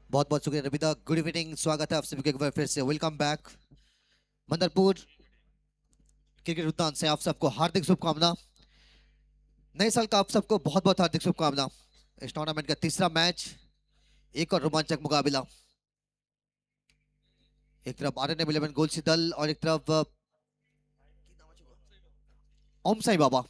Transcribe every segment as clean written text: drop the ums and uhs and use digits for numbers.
बहुत बहुत शुक्रिया रविदा। गुड इवनिंग, स्वागत है आप सभी को एक बार फिर से। वेलकम बैक मंदरपुर क्रिकेट उद्यान से आप सबको हार्दिक शुभकामना। नए साल का आप सबको बहुत बहुत हार्दिक शुभकामना। इस टूर्नामेंट का तीसरा मैच, एक और रोमांचक मुकाबला। एक तरफ आरएनएम 11 गोलसी दल और एक तरफ ओम साई बाबा।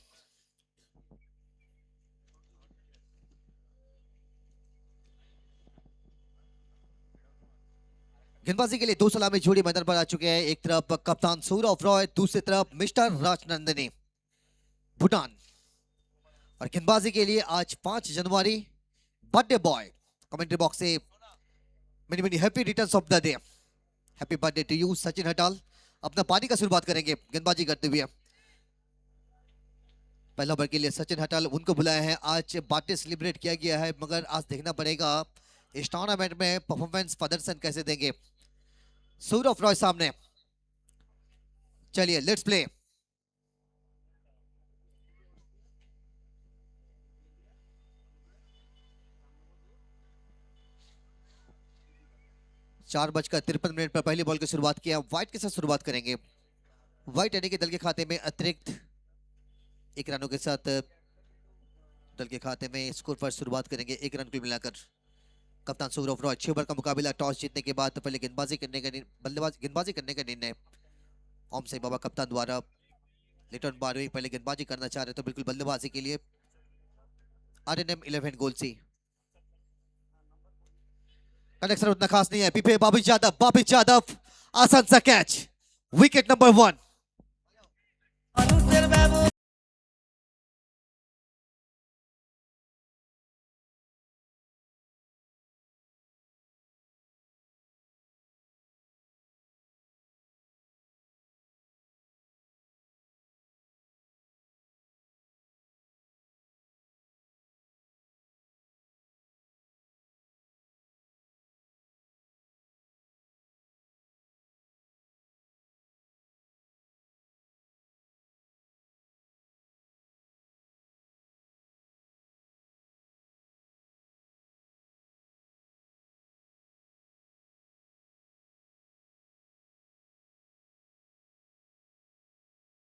गेंदबाजी के लिए दो सलामी जोड़ी मैदान पर आ चुके हैं। एक तरफ कप्तान सौरव रॉय, दूसरी तरफ मिस्टर राजनंदनी भूटान। और गेंदबाजी के लिए आज 5 जनवरी, बर्थडे बॉय। कमेंट्री बॉक्स से many many happy returns of the day. Happy birthday to you Sachin Hatal. अपना पारी का शुरुआत करेंगे गेंदबाजी करते हुए। पहला ओवर के लिए सचिन हटाल, उनको बुलाया है। आज बर्थडे सेलिब्रेट किया गया है, मगर आज देखना पड़ेगा इस टूर्नामेंट में परफॉर्मेंस प्रदर्शन कैसे देंगे। सौरव रॉय सामने, चलिए लेट्स प्ले। 4:53 पर पहली बॉल की शुरुआत किया। व्हाइट के साथ शुरुआत करेंगे। व्हाइट यानी कि दल के खाते में अतिरिक्त 1 रनों के साथ दल के खाते में स्कोर पर शुरुआत करेंगे 1 रन को मिलाकर। कप्तान सौरव रॉय, 6 ओवर का मुकाबला। टॉस जीतने के बाद पहले गेंदबाजी करने का गेंदबाजी करने का निर्णय ओम साई बाबा कप्तान द्वारा। लिटन बारहवीं पहले गेंदबाजी करना चाह रहे तो बिल्कुल बल्लेबाजी के लिए आरएनएम 11 गोलसी। कनेक्शन उतना खास नहीं है। पीपे बाबी यादव आसान सा कैच, विकेट नंबर 1।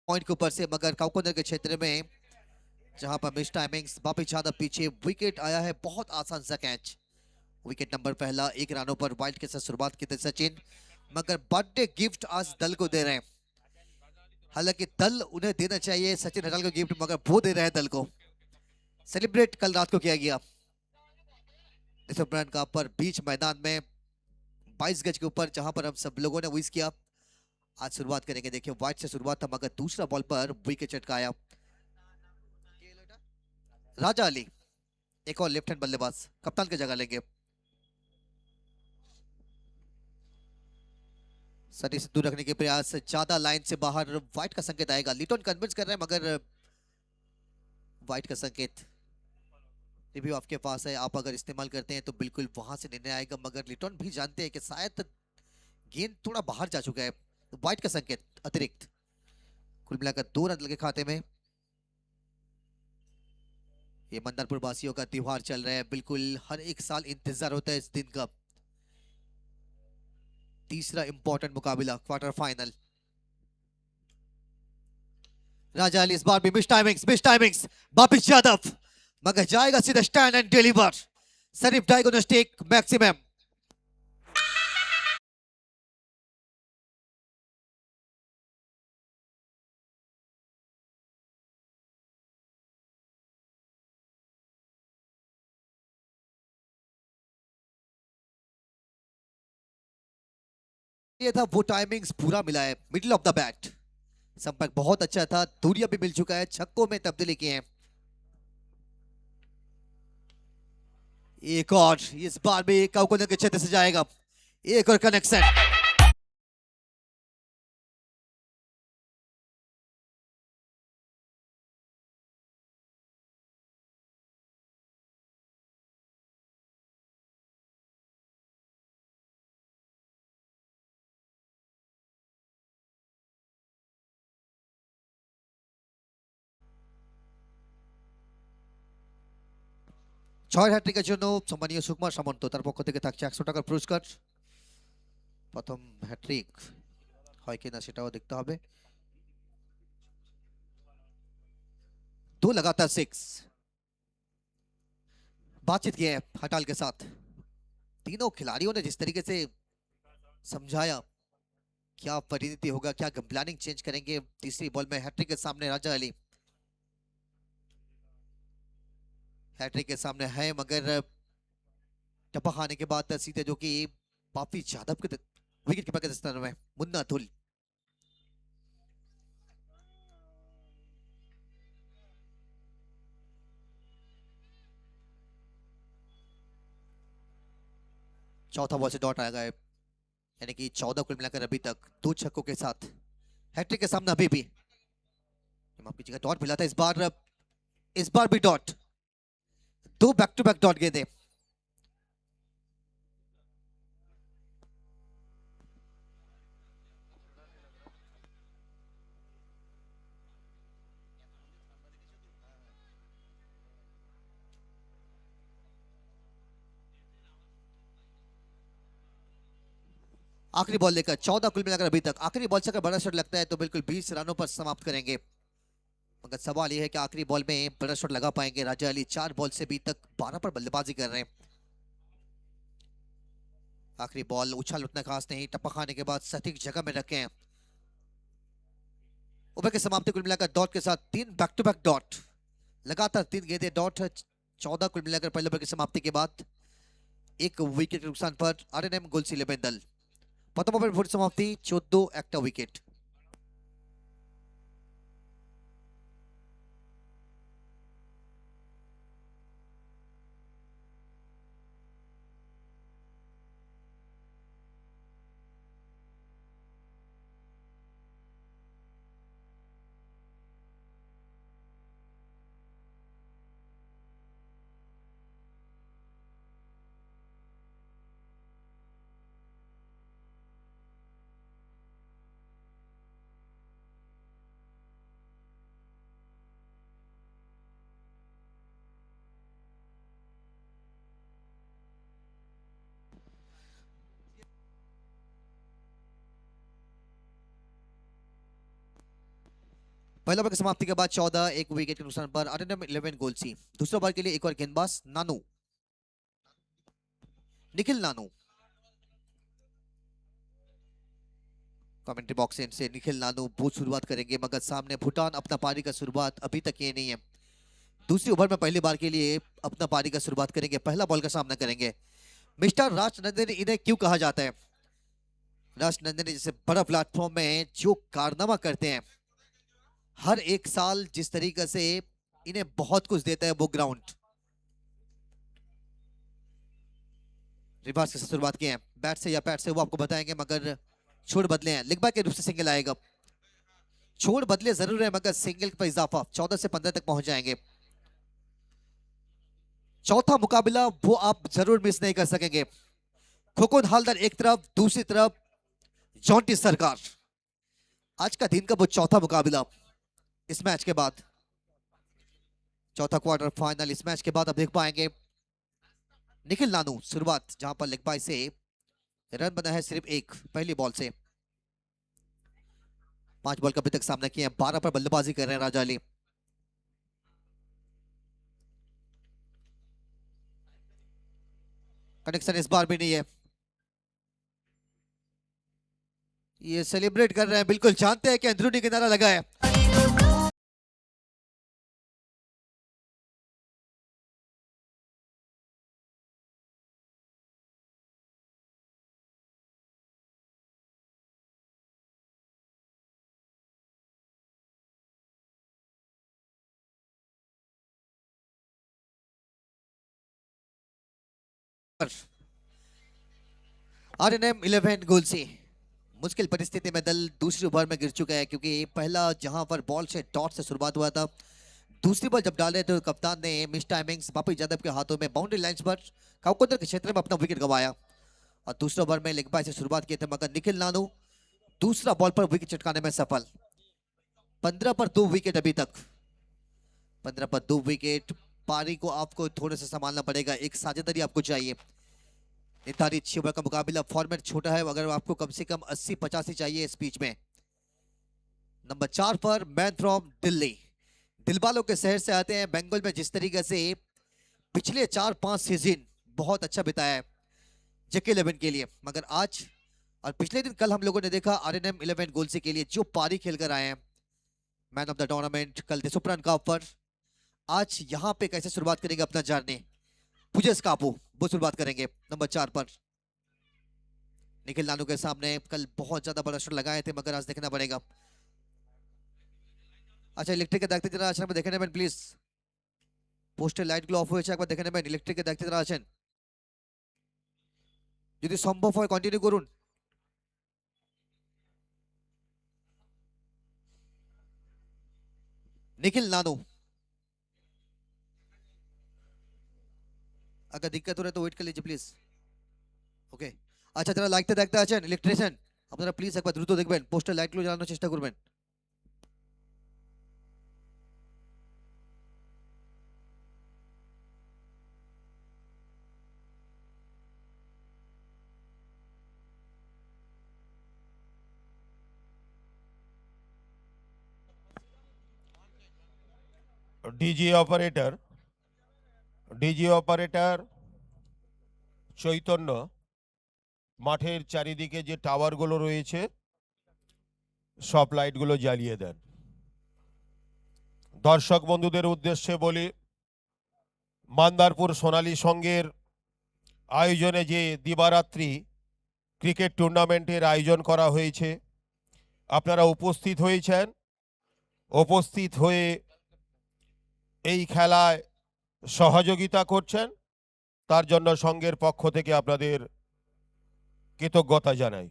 पॉइंट के ऊपर से, मगर काउकोनर के क्षेत्र में जहां पर मिस टाइमिंग्स, बापी यादव पीछे, विकेट आया है। बहुत आसान सा कैच, विकेट नंबर पहला। 1 रनों पर वाइल्ड के साथ शुरुआत की थी सचिन, मगर बर्थडे गिफ्ट आज दल को दे रहे हैं। हालांकि दल उन्हें देना चाहिए सचिन हटाल को गिफ्ट, मगर वो दे रहे हैं दल को। सेलिब्रेट कल रात को किया गया रन का पर बीच मैदान में 22 गज के ऊपर, जहां पर हम सब लोगों ने विश किया। आज शुरुआत करेंगे। देखिए वाइट से शुरुआत था, मगर दूसरा बॉल पर विकेट चटकाया राजा अली। एक और लेफ्ट हैंड बल्लेबाज कप्तान की जगह लेंगे। सटी से दूर रखने के प्रयास, ज्यादा लाइन से बाहर। व्हाइट का संकेत आएगा। लिटन कन्विंस कर रहे हैं, मगर व्हाइट का संकेत। रिव्यू आपके पास है, आप अगर इस्तेमाल करते हैं तो बिल्कुल वहां से निर्णय आएगा, मगर लिटन भी जानते हैं कि शायद गेंद थोड़ा बाहर जा चुका है। व्हाइट का संकेत अतिरिक्त। कुल मिलाकर 2 रन लगे खाते में। ये मंदरपुर वासियों का त्योहार चल रहा है, बिल्कुल हर एक साल इंतजार होता है इस दिन का। तीसरा इंपॉर्टेंट मुकाबला, क्वार्टर फाइनल। राजा अली इस बार भी मिस टाइमिंग्स वापिस यादव, मगर जाएगा सीधा स्टैंड एंड डिलीवर। सिर्फ डायग्नोस्टिक मैक्सिमम। ये था वो टाइमिंग्स पूरा मिला है, मिडिल ऑफ द बैट। संपर्क बहुत अच्छा था, दूरिया भी मिल चुका है, छक्कों में तब्दीली की है। एक और, इस बार भी काउकोने के क्षेत्र से जाएगा। एक और कनेक्शन। ছয় হ্যাট্রিকের জন্য সম্মানীয় সুকুমার সামন্ত তার পক্ষ থেকে থাকছে 100 টাকার পুরস্কার। প্রথম হ্যাট্রিক হয় কিনা সেটাও देखते হবে। 2 लगातार 6 बातचीत की है हटाल के साथ। तीनों खिलाड़ियों ने जिस तरीके से समझाया क्या परिणति होगा, क्या प्लानिंग चेंज करेंगे तीसरी बॉल में। हैट्रिक के सामने राजा अली, हैट्रिक के सामने है मगर टप्पा खाने के बाद सीधे जो कि पापी यादव के विकेट कीपर के दस्ताने में मुन्ना अतुल। चौथा बॉल से डॉट आ गए, यानी कि 14 कुल मिलाकर अभी तक 2 छक्कों के साथ। हैट्रिक के सामने अभी भी माफ कीजिएगा डॉट मिला था इस बार भी dot. 2 back to back dot गेंदे। आखिरी बॉल लेकर 14 कुल मिलाकर अभी तक। आखिरी बॉल से अगर बड़ा शॉट लगता है तो बिल्कुल 20 रनों पर समाप्त करेंगे, मगर सवाल यह है कि आखिरी बॉल में बड़ा शॉट लगा पाएंगे। राजा अली 4 बॉल से अभी तक 12 पर बल्लेबाजी कर रहे हैं। आखिरी बॉल उछाल उतना खास नहीं, टप्पा खाने के बाद सटीक जगह में रखे हैं। ओवर की समाप्ति कुल मिलाकर डॉट के साथ 3 बैक टू बैक डॉट, लगातार 3 गेंदें डॉट। 14 कुल मिलाकर पहले ओवर की समाप्ति के बाद 1 विकेट के नुकसान पर आरएनएम गोल्सी 11 दल। प्रथम ओवर पूरी समाप्ति 14 একটা विकेट। पहला ओवर की समाप्ति के बाद 14 1 विकेट के नुकसान पर आरएनएम 11 गोल्सी। दूसरे ओवर के लिए एक और गेंदबाज नानू, निखिल नानू। कमेंट्री बॉक्स से निखिल नानू बहुत शुरुआत करेंगे, मगर सामने भूटान अपना पारी का शुरुआत अभी तक ये नहीं है। दूसरी ओवर में पहली बार के लिए अपना पारी का शुरुआत करेंगे, पहला बॉल का सामना करेंगे। मिस्टर राजनंदन इन्हें क्यों कहा जाता है? राजनंदन जैसे बड़ा प्लेटफॉर्म में जो कारनामा करते हैं, हर एक साल जिस तरीके से इन्हें बहुत कुछ देता है वो ग्राउंड। रिवर्स से शुरुआत की है, बैट से या पैट से वो आपको बताएंगे, मगर छोड़ बदले हैं। लिग बाय के रूप से सिंगल आएगा। छोड़ बदले जरूर है मगर सिंगल पर इजाफा 14 से 15 तक पहुंच जाएंगे। चौथा मुकाबला वो आप जरूर मिस नहीं कर सकेंगे। खोखो हालदार एक तरफ, दूसरी तरफ जॉन्टी सरकार। आज का दिन का वो चौथा मुकाबला इस मैच के बाद, चौथा क्वार्टर फाइनल इस मैच के बाद आप देख पाएंगे। निखिल नानू शुरुआत, जहां पर लेग बाय से रन बना है सिर्फ 1 पहली बॉल से। 5 बॉल का अभी तक सामना किया है, 12 पर बल्लेबाजी कर रहे हैं राजा अली। कनेक्शन इस बार भी नहीं है। ये सेलिब्रेट कर रहे हैं, बिल्कुल जानते हैं कि अंदरूनी किनारा लगा है। आरएनएम 11 गोल से मुश्किल परिस्थिति में दल दूसरी ओवर में गिर चुका है, क्योंकि पहला जहां पर बॉल से डॉट से शुरुआत हुआ था, दूसरी बॉल जब डाले तो कप्तान ने मिस टाइमिंग्स बापी यादव के हाथों में बाउंड्री लाइंस पर काउकोदर के क्षेत्र में अपना विकेट गंवाया। और दूसरे ओवर में लेग बाय से शुरुआत किए थे, मगर निखिल नानू दूसरा बॉल पर विकेट चटकाने में सफल। 15 पर 2 विकेट अभी तक, 15 पर 2 विकेट। पारी को आपको थोड़े से संभालना पड़ेगा, एक साझेदारी आपको चाहिए। निर्धारित 6 ओवर का मुकाबला, फॉर्मेट छोटा है, अगर आपको कम से कम 80-85 चाहिए इस बीच में। नंबर 4 पर मैन फ्रॉम दिल्ली, दिलवालों के शहर से आते हैं। बंगाल में जिस तरीके से पिछले 4-5 सीजन बहुत अच्छा बिताया है जेके 11 के लिए, मगर आज और पिछले दिन कल हम लोगों ने देखा आरएनएम 11 गोल्सी के लिए जो पारी खेलकर आए हैं, मैन ऑफ द टूर्नामेंट कल देशोपरान कप पर। आज यहाँ पे कैसे शुरुआत करेंगे अपना जर्नी, पुजेस कापू वो शुरुआत करेंगे नंबर 4 पर। निखिल नानू के सामने कल बहुत ज्यादा बड़ा शॉट लगाए थे, मगर आज देखना पड़ेगा। अच्छा, इलेक्ट्रिक के देखते जरा आचरण में देखे नेবেন প্লিজ। পোস্টে লাইটগুলো অফ হয়েছে, একবার দেখে নেবেন। ইলেকট্রিকে দেখতে যারা আছেন যদি সম্ভব হয় কন্টিনিউ করুন। निखिल नानू, अगर दिक्कत हो रहा है तो वेट कर लीजिए प्लीज। ओके, अच्छा যারা লাইটটা দেখতে আছেন ইলেকট্রিশিয়ান আপনারা প্লিজ একবার দ্রুত দেখবেন, পোস্টে লাইটগুলো জ্বালানোর চেষ্টা করবেন। ডিজি অপারেটর চৈতন্য মাঠের চারিদিকে যে টাওয়ারগুলো রয়েছে সব লাইটগুলো জ্বালিয়ে দেন। দর্শক বন্ধুদের উদ্দেশ্যে বলি, মান্দারপুর সোনালী সংঘের আয়োজনে যে দিবারাত্রি ক্রিকেট টুর্নামেন্টের আয়োজন করা হয়েছে, আপনারা উপস্থিত হয়েছেন। উপস্থিত হয়ে এই খেলায় সহযোগিতা করছেন, তার জন্য সংঘের পক্ষ থেকে আপনাদের কৃতজ্ঞতা জানাই।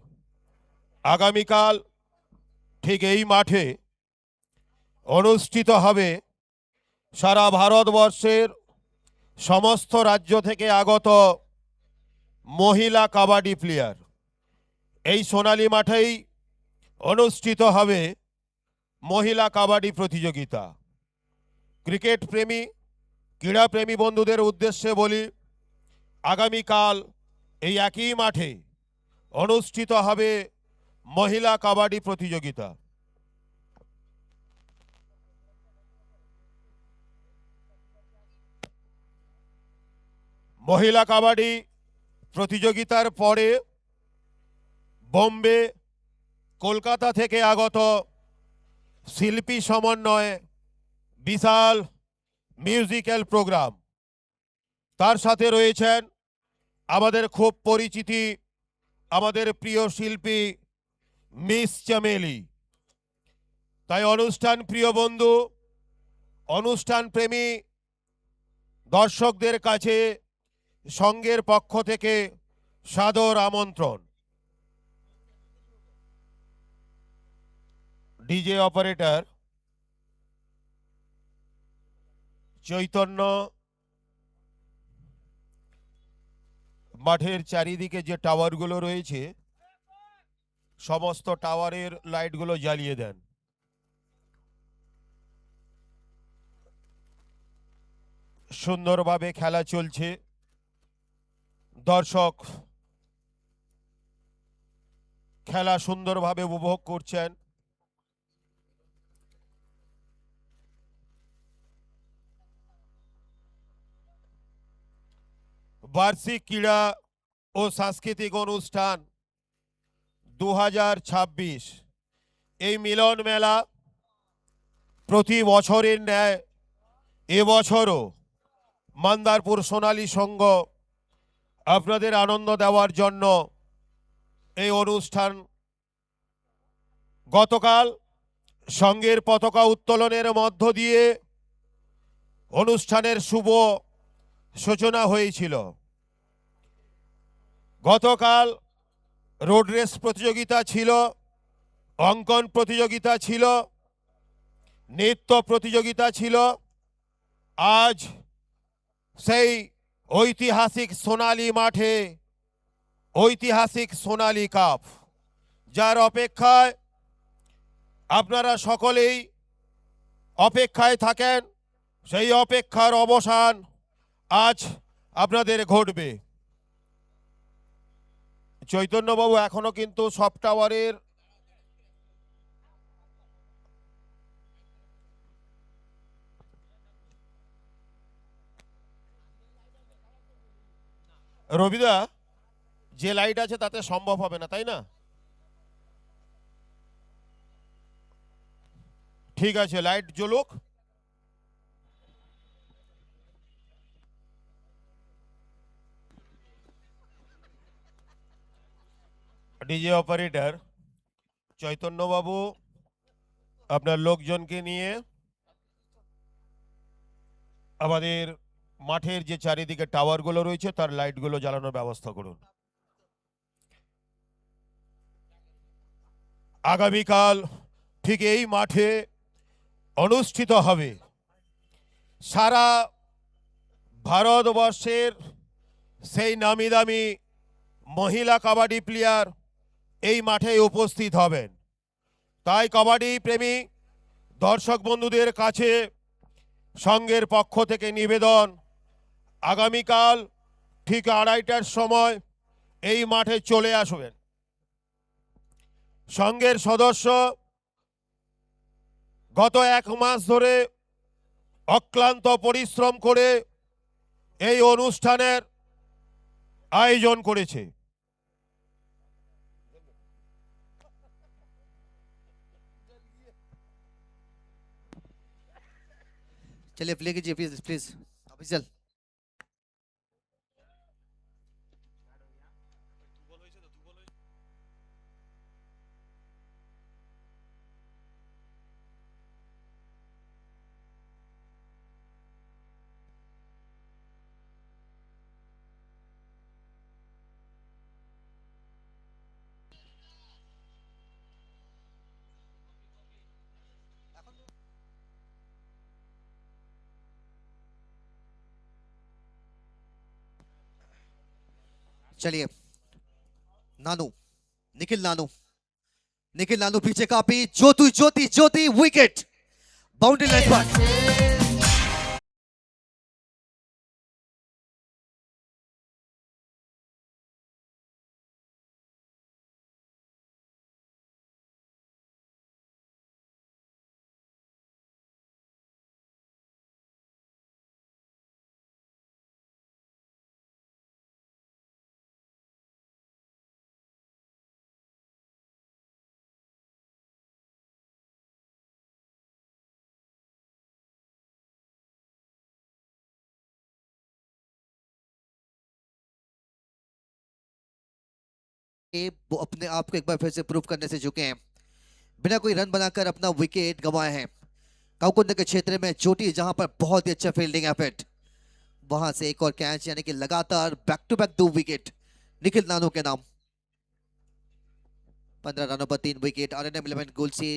আগামীকাল ঠিক এই মাঠে অনুষ্ঠিত হবে সারা ভারতবর্ষের সমস্ত রাজ্য থেকে আগত মহিলা কাবাডি প্লেয়ার। এই সোনালী মাঠেই অনুষ্ঠিত হবে মহিলা কাবাডি প্রতিযোগিতা। ক্রিকেট প্রেমী ক্রীড়াপ্রেমী বন্ধুদের উদ্দেশ্যে বলি, আগামীকাল এই একই মাঠে অনুষ্ঠিত হবে মহিলা কাবাডি প্রতিযোগিতা। মহিলা কাবাডি প্রতিযোগিতার পরে বোম্বে কলকাতা থেকে আগত শিল্পী সমন্বয়ে বিশাল মিউজিক্যাল প্রোগ্রাম, তার সাথে রয়েছেন আমাদের খুব পরিচিতি আমাদের প্রিয় শিল্পী মিস চামেলি। তাই অনুষ্ঠান প্রিয় বন্ধু, অনুষ্ঠান প্রেমী দর্শকদের কাছে সংঘের পক্ষ থেকে সাদর আমন্ত্রণ। ডিজে অপারেটর চৈতন্য মাঠের চারিদিকে যে টাওয়ারগুলো রয়েছে সমস্ত টাওয়ারের লাইটগুলো জ্বালিয়ে দেন। সুন্দরভাবে খেলা চলছে, দর্শক খেলা সুন্দরভাবে উপভোগ করছেন। বার্ষিক ক্রীড়া ও সাংস্কৃতিক অনুষ্ঠান 2026 এই মিলন মেলা প্রতি বছরের ন্যায় এবছরও মান্দারপুর সোনালী সংঘ আপনাদের আনন্দ দেওয়ার জন্য এই অনুষ্ঠান গতকাল সংঘের পতাকা উত্তোলনের মধ্য দিয়ে অনুষ্ঠানের শুভ সূচনা হয়েছিল। গতকাল রোড রেস প্রতিযোগিতা ছিল, অঙ্কন প্রতিযোগিতা ছিল, নৃত্য প্রতিযোগিতা ছিল। আজ সেই ঐতিহাসিক সোনালী মাঠে ঐতিহাসিক সোনালী কাপ, যার অপেক্ষায় আপনারা সকলেই অপেক্ষায় থাকেন সেই অপেক্ষার অবসান আজ আপনাদের ঘটবে। চৈতন্যবাবু এখনো কিন্তু সফট টাওয়ারের রবিদা, যে লাইট আছে তাতে সম্ভব হবে না, তাই না? ঠিক আছে, লাইট জ্বলুক। ডিজে অপারেটর চৈতন্যবাবু আপনার লোকজনকে নিয়ে আমাদের মাঠের যে চারিদিকে টাওয়ারগুলো রয়েছে তার লাইটগুলো জ্বালানোর ব্যবস্থা করুন। আগামীকাল ঠিক এই মাঠে অনুষ্ঠিত হবে সারা ভারতবর্ষের সেই নামি দামি মহিলা কাবাডি প্লেয়ার এই মাঠে উপস্থিত হবেন। তাই কাবাডি প্রেমী দর্শক বন্ধুদের কাছে সংঘের পক্ষ থেকে নিবেদন, আগামীকাল ঠিক 2:30টার সময় এই মাঠে চলে আসবেন। সংঘের সদস্য গত 1 মাস ধরে অক্লান্ত পরিশ্রম করে এই অনুষ্ঠানের আয়োজন করেছে। चलिए प्ले कीजिए प्लीज प्लीज ऑफिशियल। चलिए नानू, निखिल नानू, निखिल नानू पीछे कापी, ज्योति ज्योति ज्योति विकेट बाउंड्री लाइन पर। वो अपने आप को एक बार फिर से प्रूव करने से झुके हैं, बिना कोई रन बनाकर अपना विकेट गंवाए हैं। काउकुंड के क्षेत्र में चोटी जहां पर बहुत ही अच्छा फील्डिंग एफर्ट, वहां से एक और कैच, यानी कि लगातार back to back 2 wicket Nikhil Nanu के नाम। 15 रनों पर 3 विकेट। आरएनएम 11 गोल से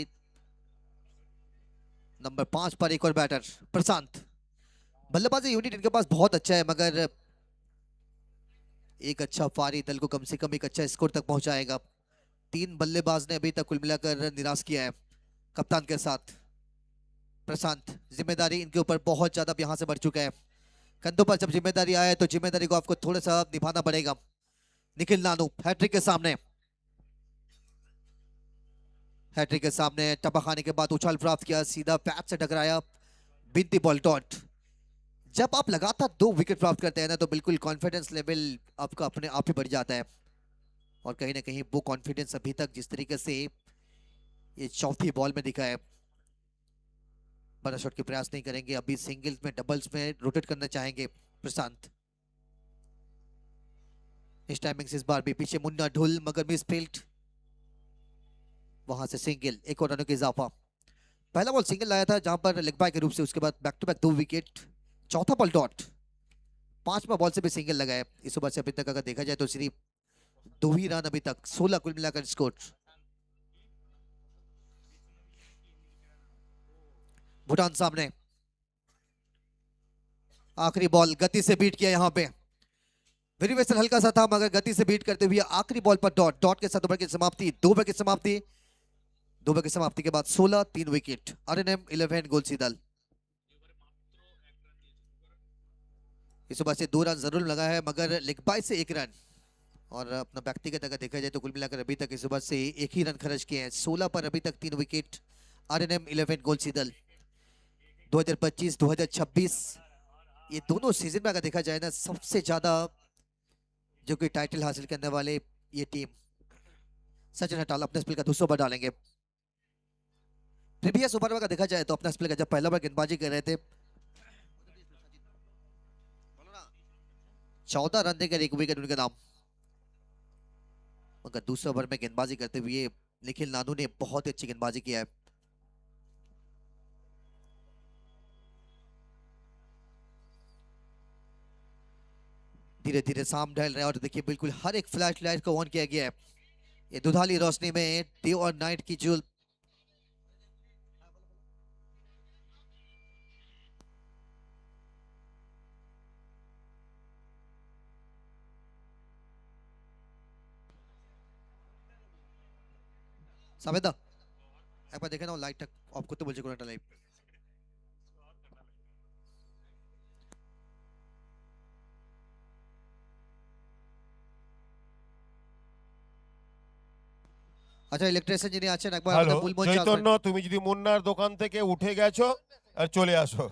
नंबर 5 पर एक और बैटर प्रशांत। बल्लेबाजी यूनिट इनके पास बहुत अच्छा है, मगर एक अच्छा पारी दल को कम से कम एक अच्छा स्कोर तक पहुंचाएगा। 3 बल्लेबाज ने अभी तक कुल मिलाकर निराश किया है कप्तान के साथ। प्रशांत, जिम्मेदारी इनके ऊपर बहुत ज्यादा यहां से बढ़ चुका है। कंधों पर जब जिम्मेदारी आए तो जिम्मेदारी को आपको थोड़ा सा निभाना पड़ेगा। निखिल नानू हैट्रिक के सामने, हैट्रिक के सामने टपा खाने के बाद उछाल प्राप्त किया, सीधा पैच से टकराया, बिनती बॉल डॉट। जब आप लगातार 2 विकेट प्राप्त करते हैं ना, तो बिल्कुल कॉन्फिडेंस लेवल आपका अपने आप ही बढ़ जाता है। और कहीं ना कहीं वो कॉन्फिडेंस अभी तक जिस तरीके से ये चौथी बॉल में दिखा है, बड़ा शॉट के प्रयास नहीं करेंगे। अभी सिंगल्स में डबल्स में रोटेट करना चाहेंगे प्रशांत। इस टाइमिंग से इस बार भी पीछे मुन्ना ढुल, मगर मिस फील्ड, वहां से सिंगल, एक और रनों का इजाफा। पहला बॉल सिंगल लाया था जहां पर लेग बाय के रूप से, उसके बाद बैक टू बैक 2 विकेट। चौथा बॉल डॉट, 5वां बॉल से भी सिंगल लगाया। इस ओवर से अभी तक अगर देखा जाए तो सिर्फ 2 ही रन अभी तक, 16 कुल मिलाकर स्कोर। भूटान सामने, आखिरी बॉल गति से बीट किया यहाँ पे। वेरिएशन हल्का सा था, मगर गति से बीट करते हुए आखिरी बॉल पर डॉट, डॉट के साथ ओवर की समाप्ति, 2 ओवर की समाप्ति। 2 ओवर की समाप्ति के बाद 16, 3 विकेट। आरएनएम 11 गोल सी दल। इस ओवर से 2 रन जरूर लगा है, मगर लेग बाय से 1 रन। और अपना व्यक्तिगत अगर देखा जाए तो कुल मिलाकर अभी तक इस ओवर से 1 ही रन खर्च किए हैं। 16 पर अभी तक 3 विकेट। आरएनएम 11 गोल्सी दल 2025-2026 ये दोनों सीजन में अगर देखा जाए ना, सबसे ज्यादा जो कि टाइटल हासिल करने वाले ये टीम। सचिन हटाल अपने स्पेल का दूसरा ओवर डालेंगे। प्रीवियस ओवर में अगर देखा जाए तो अपना स्पेल का जब पहला ओवर गेंदबाजी कर रहे थे 14 रन देकर 1 विकेट उनके नाम, मगर दूसरे ओवर में गेंदबाजी करते हुए निखिल नानू ने बहुत ही अच्छी गेंदबाजी किया है। धीरे धीरे शाम ढल रहा है और देखिए बिल्कुल हर एक फ्लैश लाइट को ऑन किया गया है। ये दुधाली रोशनी में डे और नाइट की जो सावेदा एक बार देखे ना लाइट तक आपको तो बोल को लाइट আচ্ছা ইলেকট্রিশিয়ান যিনি আছেন একবার হ্যালো, আমাদের মূল মঞ্চে আসবেন। চৈতন্য, তুমি যদি মুন্নার দোকান থেকে উঠে গেছো আর চলে আসো।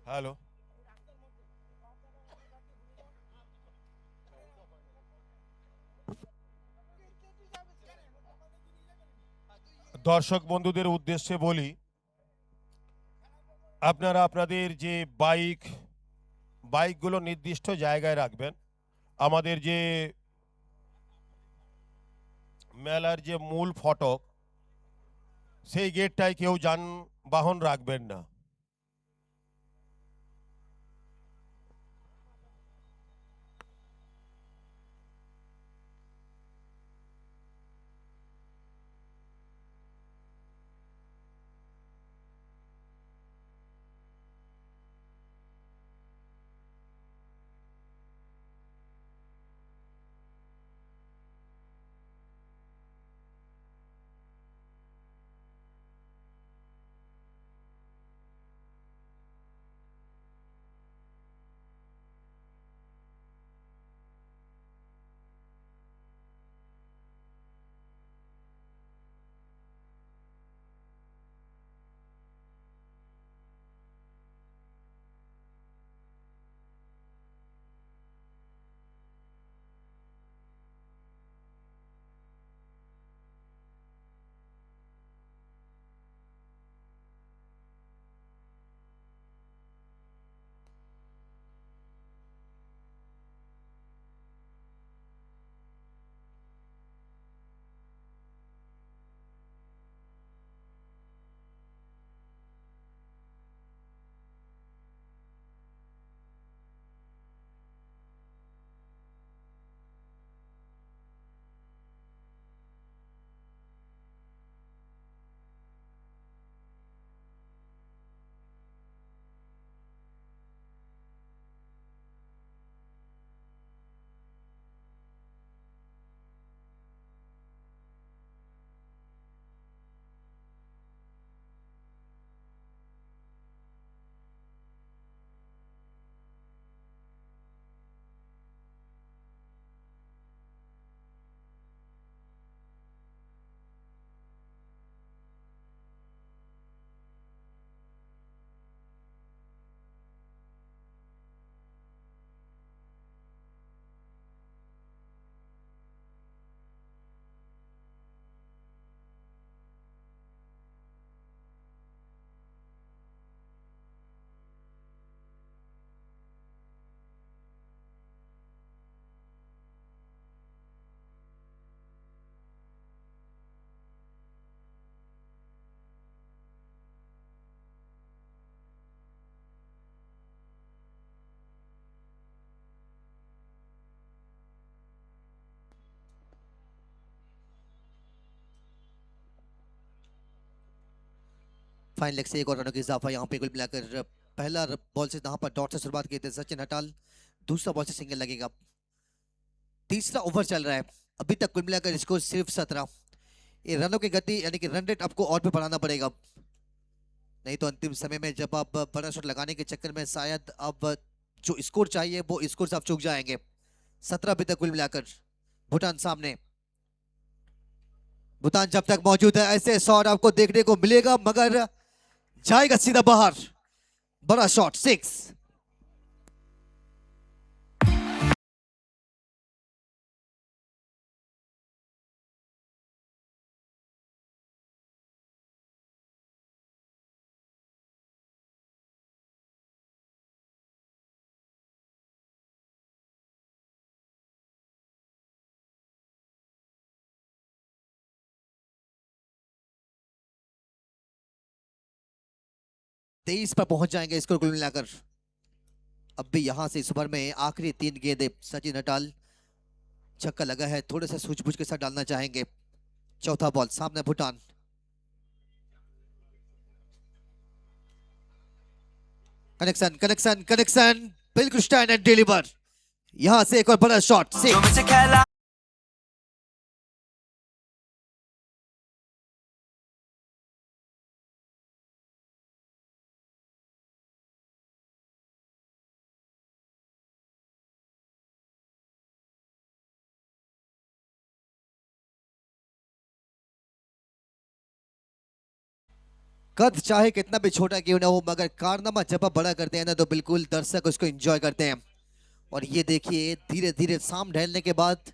হ্যালো, দর্শক বন্ধুদের উদ্দেশ্যে বলি, আপনারা আপনাদের যে বাইকগুলো নির্দিষ্ট জায়গায় রাখবেন। আমাদের যে মেলার যে মূল ফটক, সেই গেটটায় কেউ যানবাহন রাখবেন না। फाइन लेग से एक और रनों की इजाफा यहाँ पे कुल मिलाकर पहला बॉल से यहाँ पर डॉट से शुरुआत की थी सचिन हटाल, दूसरा बॉल से सिंगल लगेगा। तीसरा ओवर चल रहा है, अभी तक कुल मिलाकर स्कोर सिर्फ 17। ये रनों की गति यानी कि रन रेट आपको और भी बढ़ाना पड़ेगा। नहीं तो अंतिम समय में जब आप बड़ा शॉट लगाने के चक्कर में शायद अब जो स्कोर चाहिए वो स्कोर से आप चूक जाएंगे। 17 अभी तक कुल मिलाकर भूटान सामने। भूटान जब तक मौजूद है ऐसे शॉट आपको देखने को मिलेगा, मगर जाएगा सीधा बाहर। बड़ा शॉट 6। तेईस पर पहुंच जाएंगे स्कोर कुल मिलाकर। अब भी यहां से इस ओवर में आखिरी 3 गेंदें सचिन हटाल छक्का लगा है, थोड़े से सूझबूझ के साथ डालना चाहेंगे। चौथा बॉल सामने भूटान। कनेक्शन कनेक्शन कनेक्शन, बिल्कुल स्टैंड एंड डिलीवर। यहां से एक और बड़ा शॉट 6। कद चाहे कितना भी छोटा क्यों ना हो, मगर कारनामा जब आप बड़ा करते हैं ना तो बिल्कुल दर्शक उसको एंजॉय करते हैं। और ये देखिए धीरे धीरे शाम ढलने के बाद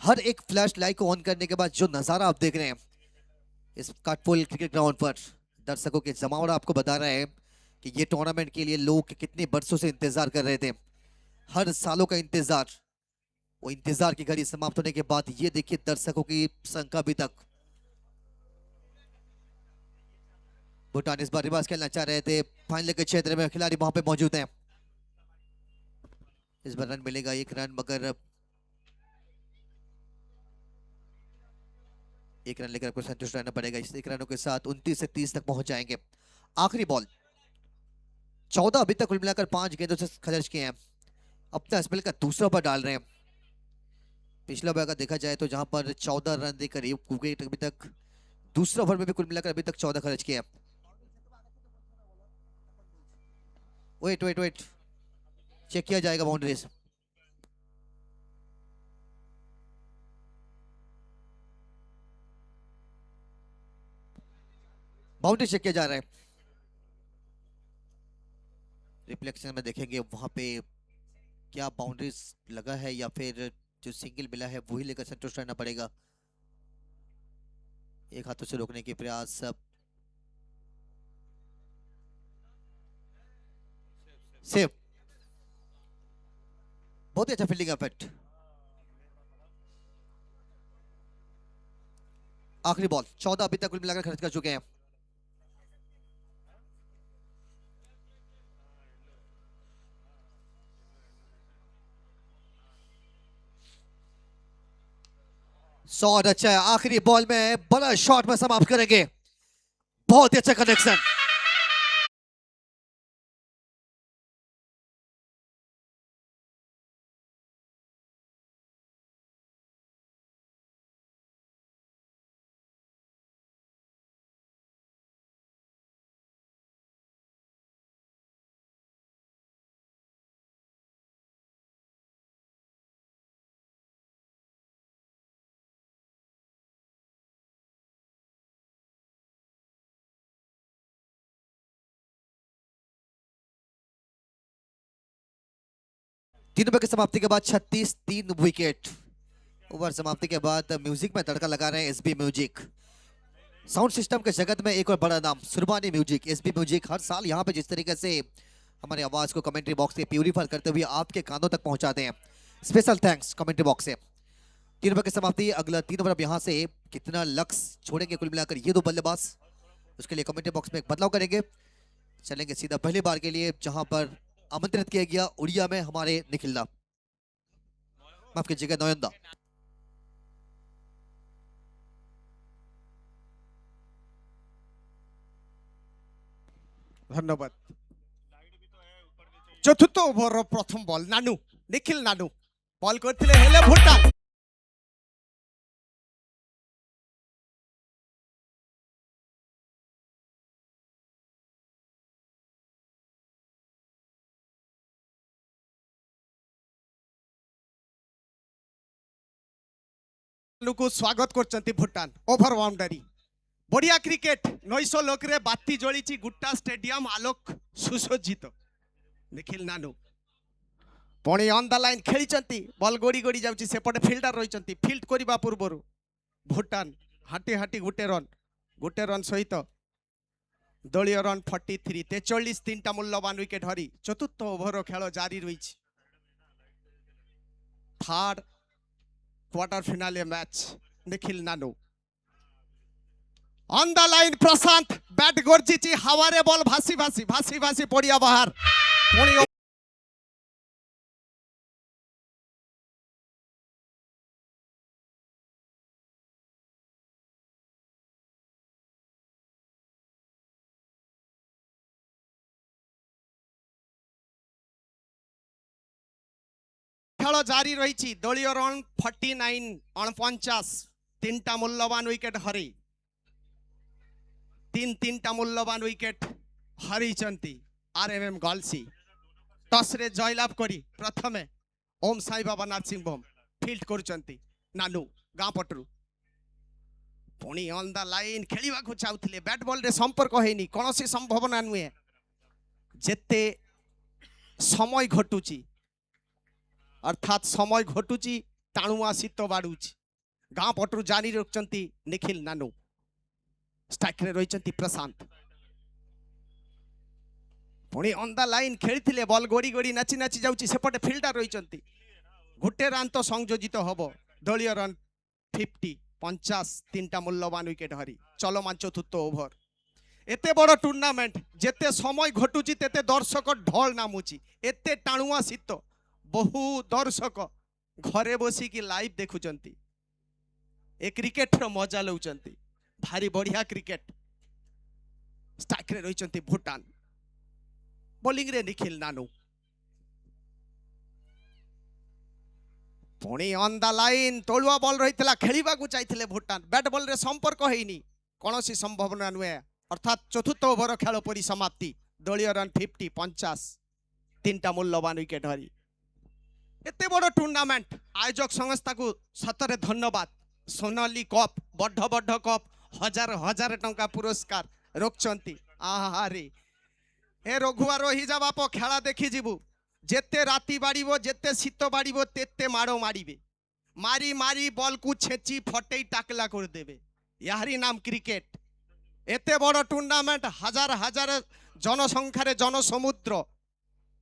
हर एक फ्लैश लाइट को ऑन करने के बाद जो नज़ारा आप देख रहे हैं इस काटपुल क्रिकेट ग्राउंड पर, दर्शकों के जमावड़ा आपको बता रहे हैं कि ये टूर्नामेंट के लिए लोग कितने बरसों से इंतजार कर रहे थे। हर सालों का इंतजार, वो इंतजार की घड़ी समाप्त होने के बाद ये देखिए दर्शकों की संख्या अभी तक। भूटान इस बार रिवर्स खेलना चाह रहे थे, फाइनल के क्षेत्र में खिलाड़ी वहां पे मौजूद हैं। इस बार रन मिलेगा 1 रन, मगर 1 रन लेकर आपको संतुष्ट रहना पड़ेगा। इस 1 रनों के साथ 29 से 30 तक पहुंच जाएंगे। आखिरी बॉल 14 अभी तक कुल मिलाकर 5 गेंदों से खर्च किए हैं। अपना स्पेल का दूसरा ओवर डाल रहे हैं। पिछला ओवर अगर देखा जाए तो जहां पर 14 रन देकर विकेट अभी तक, दूसरा ओवर में भी कुल मिलाकर अभी तक 14 खर्च किए हैं। वेट वेट वेट, चेक किया जाएगा बाउंड्रीज। बाउंड्री चेक किया जा रहा है। रिफ्लेक्शन में देखेंगे वहां पे क्या बाउंड्रीज लगा है या फिर जो सिंगल मिला है वही लेकर संतुष्ट रहना पड़ेगा। एक हाथों से रोकने के प्रयास सब सेव। बहुत ही अच्छा फील्डिंग एफर्ट। आखिरी बॉल 14 अभी तक कुल मिलाकर खर्च कर चुके हैं। शॉट अच्छा है, आखिरी बॉल में बड़ा शॉट में समाप्त करेंगे। बहुत ही अच्छा कनेक्शन। तीन ओवर की समाप्ति के बाद 36 3 विकेट। ओवर समाप्ति के बाद म्यूजिक में तड़का लगा रहे हैं एसबी म्यूजिक। साउंड सिस्टम के जगत में एक और बड़ा नाम सुरबानी म्यूजिक, एसबी म्यूजिक। हर साल यहाँ पे जिस तरीके से हमारी आवाज को कमेंट्री बॉक्स के प्यूरीफाई करते हुए आपके कानों तक पहुंचाते हैं, स्पेशल थैंक्स कमेंट्री बॉक्स से। 3 ओवर की समाप्ति, अगला 3 ओवर अब यहाँ से कितना लक्ष्य छोड़ेंगे कुल मिलाकर ये दो बल्लेबाज, उसके लिए कमेंट्री बॉक्स में एक बदलाव करेंगे। चलेंगे सीधा पहली बार के लिए जहां पर आमंत्रित किया गया उड़िया में हमारे निखिलदा, माफ कीजिएगा नयनदा। धन्यवाद। चतुर्थ ओभर प्रथम बॉल नानू निखिल नानू बॉल करथिले हेले भूटान को स्वागत करचंती भूटान ओभर बाउंडरी बढ़िया क्रिकेट 900 लोक रे बाती जळीची गुट्टा स्टेडियम आलोक सुसज्जित निखिल नानू पुणी ऑन द लाइन खेली बॉल गोड़ी गोड़ी जाउची सेपटे फील्डर रही फील्ड करबा पूर्व भूटान हाटी हाटी गुटे रन सहित दलीय रन 43 43 तीनटा मूल्यवान विकेट हरी चतुर्थ ओभर खेल जारी रही third quarter finale match Nikhil Nanu on the line Prashant bat गर्जिची हवारे बॉल भासी भासी पड़िया बाहर पुणी खेल जारी रही दलीय रन 49 49 तीनटा मूल्यवान विकेट हरी तीनटा मूल्यवान विकेट हरी आरएमएम गर्ल्सी टस रे जयलाभ करी प्रथमे ओम साई बाबा नरसिंहम फील्ड करुचंती नानू गाँ पटरू पुणी ऑन द लाइन खेलिबा को चाहूले बैट बॉल रे संपर्क हेनी कोनोसी संभावना नुहे जेते समय घटुची अर्थात समय घटुची टाणुआ शीत बाड़ुची गाँ पटरू जारी रखचंती निखिल नानू स्ट्राइक रे रही प्रशांत पुणी ऑन द लाइन खेली बॉल गोड़ी गोड़ी नाची नाची जाउची सेपटे फील्डर रही गोटे रन तो संयोजित हब दलीय रन 50 50 तीनटा मूल्यवान विकेट हरी चलमान चतुर्थ ओभर एते बड़ टूर्नामेंट जेते समय घटुची तेते दर्शक ढोल नामुची एते टाणुआ शीत बहु दर्शक घरे बसिकी लाइव देखुचंती ए क्रिकेट रो मजा लउचंती भारी बढ़िया क्रिकेट स्ट्राइक रे रही भूटान बॉलिंग रे निखिल नानू पुणी ऑन द लाइन तोलुआ बॉल रही खेलिबा को चाहिए भूटान बैट बॉल रे संपर्क हेनी कोनोसी संभावना नुहे अर्थात चतुर्थ ओभर खेल परी समाप्ति दलीय रन 50 50 तीनटा मूल्यवान विकेट हरी एते बड़ टूर्नामेंट आयोजक संस्था को सतरे धन्यवाद सोनाली कप बड़ कप हजार हजार टंका पुरस्कार रखचंती आहारे ए रघुआ रही जा बाप खेला देखी जीवु जेते राति बाड़ीबो जेते शीत बाड़ीबो तेते माड़ो मारिबे मारी मारी बॉल को छेची फटेई टाकला कर देबे यारी नाम क्रिकेट एते बड़ टूर्नामेंट हजार हजार जनसंख्यार जनसमुद्र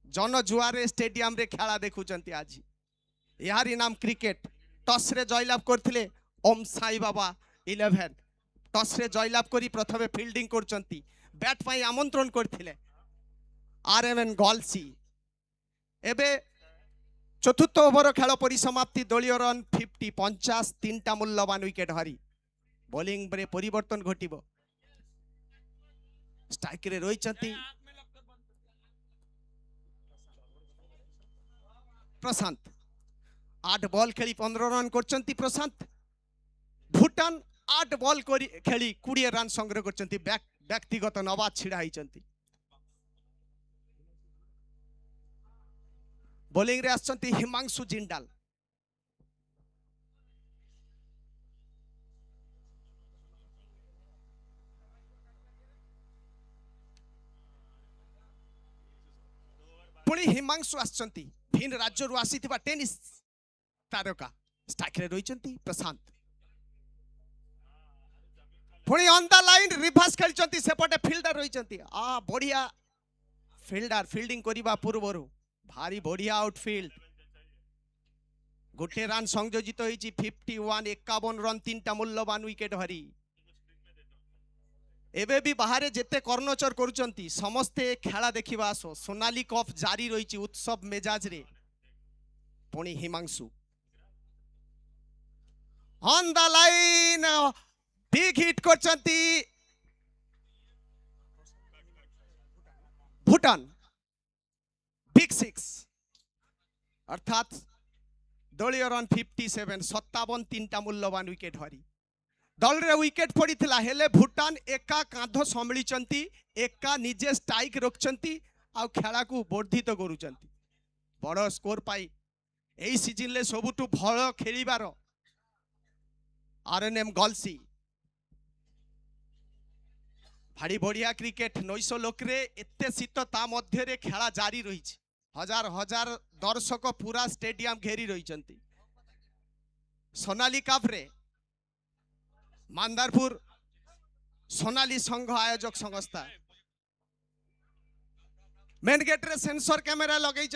जन जुआरे स्टेडियम रे खेला देखुचंती आज यारी नाम क्रिकेट टस रे जयलाभ करथिले ओम साई बाबा 11 टस रे जयलाभ करी प्रथमे फील्डिंग करचंती बैट पाई आमंत्रण करथिले आरएमएन गर्ल्सी एबे चतुर्थ ओभर खेल परिसमाप्ति दलीय रन 50 50 तीनटा मूल्यवान विकेट हरी बॉलिंग रे परिवर्तन घटिबो स्ट्राइक रे रहिचंती प्रशांत 8 बॉल खेली 15 रन करचंती प्रशांत भूटान 8 बॉल खेली 20 रन संग्रह करचंती व्यक्तिगत नवाद छिड़ा होइचंती बॉलिंग रे आछंती हिमांशु जिंदाल पुणी हिमांशु आछंती भिन्न राज्य रु आसीथिबा टेनिस तारका स्ट्राइक रे रहिचंती प्रशांत पुणी ऑन द लाइन रिवर्स खेलचंती सेपटे फील्डर रहिचंती बढ़िया फील्डर फील्डिंग करिबा पूर्वरु भारी बढ़िया आउटफील्ड गोटे रन संयोजित होइची 51 51 रन तीनटा मूल्यवान विकेट हरी एबे भी बाहर जेते कर्णचर करुचंती समस्ते खेला देखिबा आसो सोनाली कप जारी रहिची उत्सव मेजाज रे पुणी Himanshu on the line big hit करचंती भूटान बिग 6 अर्थात दलीय रन 57 57 तीनटा मूल्यवान विकेट हरी दल रे विकेट पड़ीथिला हेले भूटान एका कांध संभळीचंती एका निजे स्ट्राइक रखचंती आ खेला को वर्धित करूचंती बड़ स्कोर पाई एई सीजन ले सबुठु भल खेलिबार RNM गलसी भारी बढ़िया क्रिकेट 900 लोक रे एते शीत ता मध्य रे खेला जारी रही हजार हजार दर्शक पूरा स्टेडियम घेरी रही सोनाली कप रे मांदारपुर सोनाली संघ आयोजक संस्था मेन गेट रे सेंसर कैमेरा लगे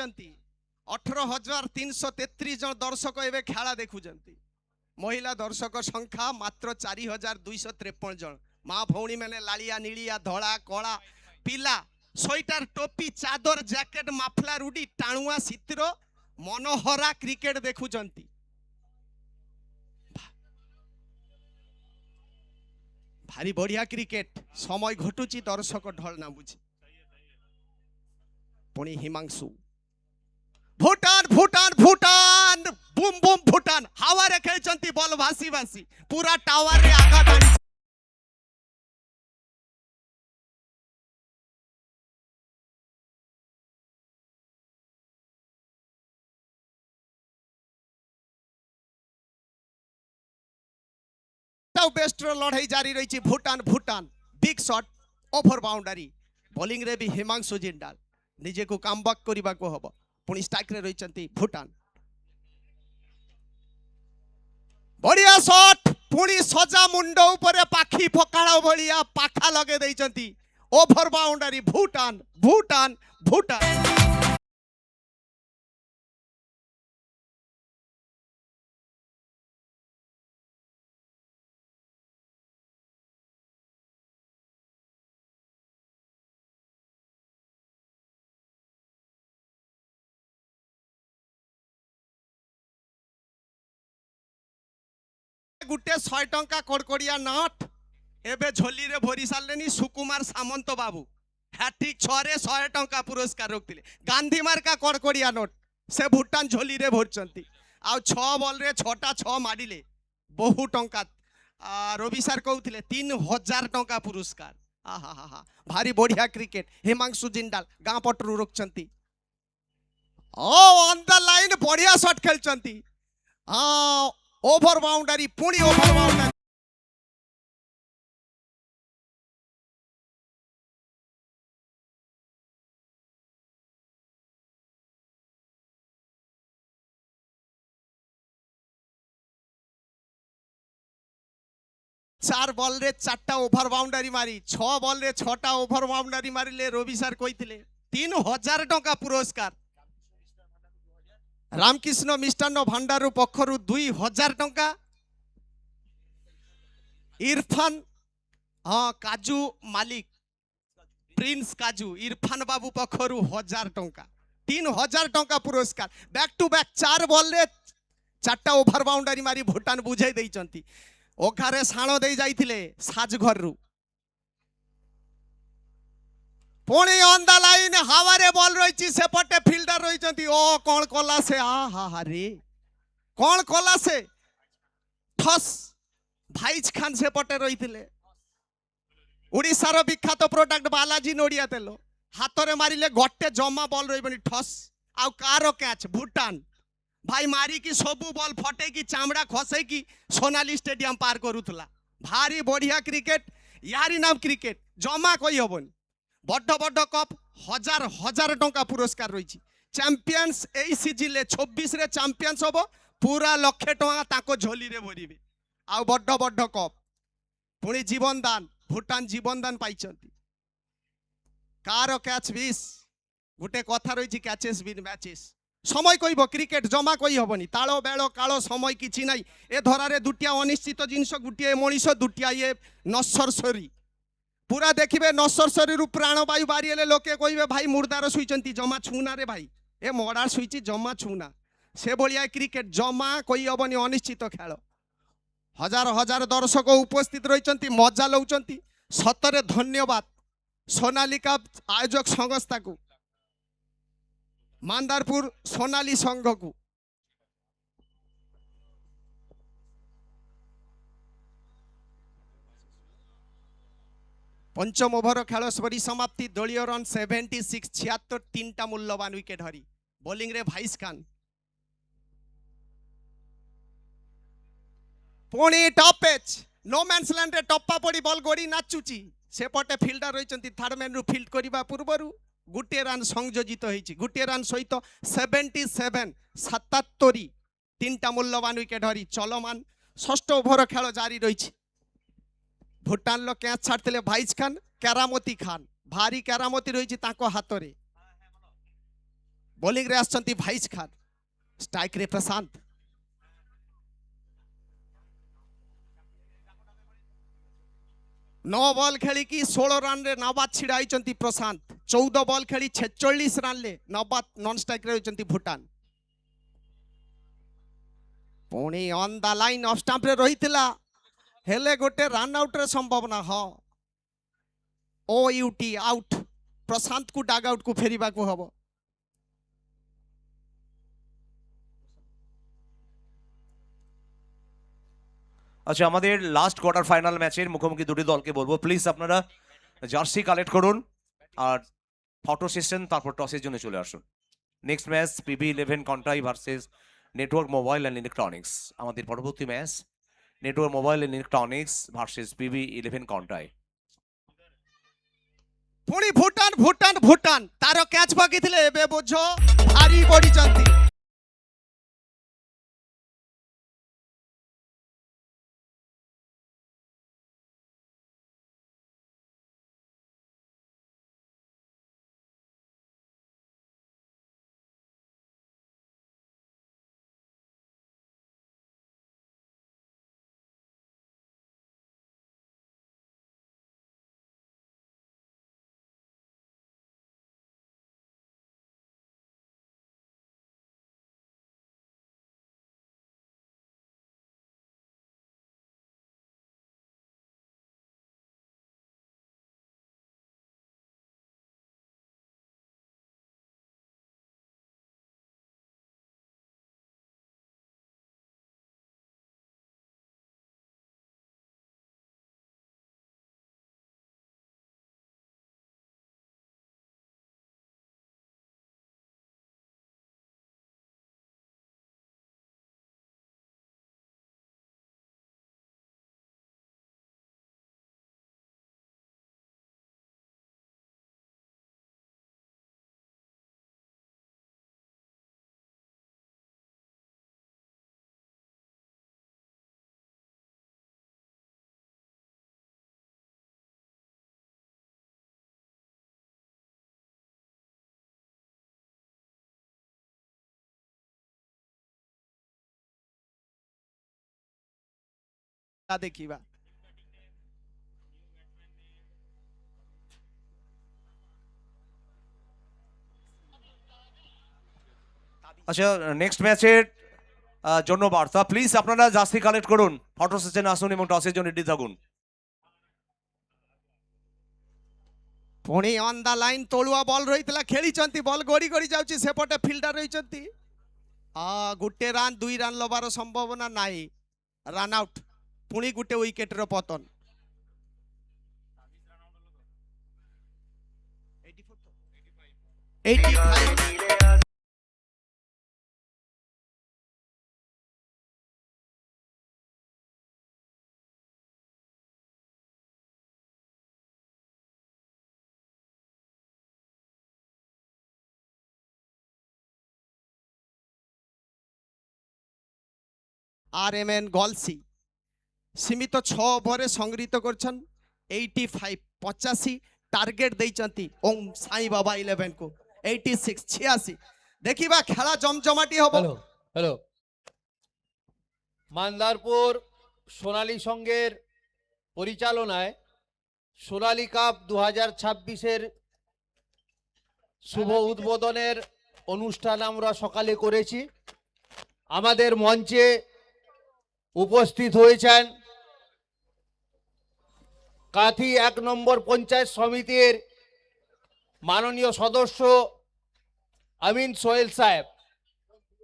18,333 जन दर्शक एवं खेला देखुं महिला दर्शक संख्या मात्र 4,253 जन माँ भौणी मैंने लालिया नीलिया धड़ा कला पिला स्वेटर टोपी चादर जैकेट माफलार उड़ी टाणुआ शीतर मनोहरा क्रिकेट देखुं भारी बढ़िया क्रिकेट समय घटुची दर्शक ढल ना बुझी पुणी हिमांशु भूटान भूटान भूटान बुम बुम भूटान हवा रे खेलचंती बॉल भासी भासी पूरा टावर रे आघात आनी बेस्ट लड़ाई जारी रही Bhutan Bhutan big shot over boundary bowling रे भी हिमांशु जिंदाल निजे को कमबैक करबा को हबो पुणी स्ट्राइक रे रही भूटान बढ़िया शॉट पुणी सजा मुंड ऊपर पाखी पकाड़ा भलिया पाखा लगे देइचंती ओवर बाउंड्री भूटान भूटान भूटान गुटे 100 टंका कोड़कोड़िया नोट एबे झोली रे भरी सारलेनी सुकुमार सामंत बाबू हैट्रिक 6 रे 100 टंका पुरस्कार रखथिले गांधी मार्का कोड़कोड़िया नोट से भूटान झोली रे भरचंती आ 6 बॉल रे 6टा 6 माडिले बहु टंका रवि सर कहउथिले 3000 टंका पुरस्कार आहा हा हा भारी बढ़िया क्रिकेट हिमांशु जिंदाल गां पटरू रोकचंती ओ ऑन द लाइन बढ़िया शॉट खेलचंती हां ओवर बाउंड्री पुणी ओवर बाउंड्री चार बॉल रे 4टा ओवर बाउंड्री मारी 6 बॉल रे 6टा ओवर बाउंड्री मारिले रवि सर कहिथिले 3000 टंका पुरस्कार रामकृष्ण मिष्टान्न भंडार पक्षरु 2000 टंका इरफान हाँ काजू मालिक प्रिंस काजू इरफान बाबू पक्षरु 1000 टंका 3000 टंका पुरस्कार बैक टू बैक 4 बॉल रे 4टा ओवर बाउंड्री मारी भूटान बुझाई देइचंती ओखारे साण दे जाइथिले साजघर रु पुणी ऑन द लाइन हावारे बॉल रही सेपटे फिल्डर रही ओ कौन कला से आ हा हा रे कौन कला से ठस भाईज खान सेपटे रही उड़ीसार विख्यात प्रोडक्ट बालाजी नोडिया तेल हाथ रे मारिले गोटे जमा बॉल रही ठस आउ कार कैच भूटान भाई मारी की सबू बॉल फटे की चामड़ा खसे की सोनाली स्टेडियम पार करूला भारी बढ़िया क्रिकेट यारी नाम क्रिकेट जमा कही हबनी बड़ बड़ कप हजार हजार टंका पुरस्कार रही चैंपियंस ए सीजन 26 रे चैंपियंस हम पूरा लक्षे टंका ताको झोली रे भरिबे आ बड़ बड़ कप पुणी जीवन दान भूटान जीवन दान पाई कार कैच 20 गोटे कथा रही कैचेस विन मैचेस समय कहब क्रिकेट जमा कही हबनी ताल बेल काल समय किछि नाई ए धरारे दुटिया अनिश्चित जिनस गुटिए मनीष दुटिया ये नसरसरी पूरा देखिए नसरसरी प्राण वायु बारी लोके कहे भाई मुर्दार शुईचंती जमा छूना रे भाई ए मर्डार शुईची जमा छूना से भाया क्रिकेट जमा कही हबनी अनिश्चित खेल हजार हजार दर्शक उपस्थित रही मजा लौंट सतरे धन्यवाद सोनालिका आयोजक संस्था को मांदारपुर सोनाली संघ को पंचम ओभर खेल परिसमाप्ति दलीय रन 76 76 3टा मूल्यवान विकेट हरी बॉलिंग रे भाईस खान পুଣି টপ পেচ নো ম্যানস ল্যান্ডে ଟପ୍ପା ପଡ଼ି ବଲ୍ ଗଡ଼ି ନାଚୁଛି ସେପଟେ ଫିଲ୍ଡର ରହିଛନ୍ତି ଥାର୍ଡ ମ୍ୟାନରୁ ଫିଲ୍ଡ କରିବା ପୂର୍ବରୁ ଗୋଟିଏ ରନ୍ ସଂଯୋଜିତ ହେଇଛି ଗୋଟିଏ ରନ୍ ସହିତ 77 77 ତିନିଟା ମୂଲ୍ୟବାନ ୱିକେଟ୍ ହରି ଚଲମାନ ଷଷ୍ଠ ଓଭର ଖେଳ ଜାରି ରହିଛି ଭୁଟାନର କ୍ୟାଚ୍ ଛାଡ଼ିଥିଲେ ଭାଇଜ ଖାନ କେରାମତି ଖାନ ଭାରି କେରାମତି ରହିଛି ତାଙ୍କ ହାତରେ ବୋଲିଂରେ ଆସିଛନ୍ତି ଭାଇଜ ଖାନ ଷ୍ଟ୍ରାଇକ୍ରେ ପ୍ରଶାନ୍ତ नौ बॉल खेली कि 16 रन रे नवाद छिड़ा होइचंती प्रशांत 14 बॉल खेली 46 रन ले नवाद नॉन स्ट्राइक रे होइचंती भूटान पुणी on the line off stump रे रहितला हेले गोटे रन आउट रे संभावना हो ओ यूटी आउट प्रशांत को डाग आउट को फेरिबा को हबो আচ্ছা আমাদের লাস্ট কোয়ার্টার ফাইনাল ম্যাচের মুখোমুখি দুটি দলকে বলবো প্লিজ আপনারা জার্সি কালেক্ট করুন আর ফটো সেশন তারপর টসের জন্য চলে আসুন next match PB11 Contai versus network mobile and electronics আমাদের পরবর্তী match network mobile and electronics versus PB11 Contai पुणी भूटान भूटान भूटान तारो कैच बाकी थिले एबे बुझो भारी बॉडी चंती देखिबा আচ্ছা নেক্সট ম্যাচের জন্য বার্তা প্লিজ আপনারা জার্সি কালেক্ট করুন ফটো সেশনে আসুন এবং টসের জন্য রেডি থাকুন पुणी ऑन द लाइन तोलुआ बॉल रहितला खेली चंती बॉल गोड़ी गोड़ी जाउची सेपटे फील्डर रही चंती गुटे रन 2 रन लबार संभावना नाही रन आउट पुणी गुटे विकेट रो पतन 85 RMN गॉल्सी सीमित 6 ओवर संग्रहित करछन 85 85 टार्गेट देइचंती ओम साई बाबा 11 को 86 86 देखिबा खेला जमजमाटी हबो হ্যালো হ্যালো মান্দারপুর সোনালী সংঘের পরিচালনায় সোনালী কাপ 2026-এর শুভ উদ্বোধনের অনুষ্ঠান আমরা সকালে করেছি আমাদের মঞ্চে উপস্থিত হয়েছেন কাথি 1 নম্বর পঞ্চায়েত সমিতির মাননীয় সদস্য আমিন সোহেল সাহেব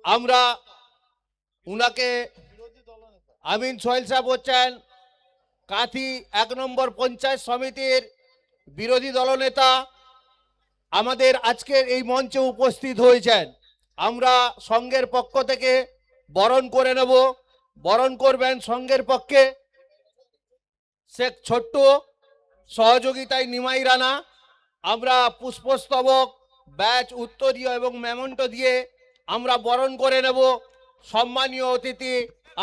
আমরা উনাকে আমিন সোহেল সাহেব হচ্ছেন কাথি 1 নম্বর পঞ্চায়েত সমিতির বিরোধী দলনেতা আমাদের আজকের এই মঞ্চে উপস্থিত হয়েছেন আমরা সংঘের পক্ষ থেকে বরণ করে নেব বরণ করবেন সংঘের পক্ষে শেখ ছোট্টু, সহযোগিতায় নিমাই রানা। আমরা পুষ্পস্তবক, ব্যাচ, উত্তরীয় এবং মেমন্টো দিয়ে আমরা বরণ করে নেব সম্মানীয় অতিথি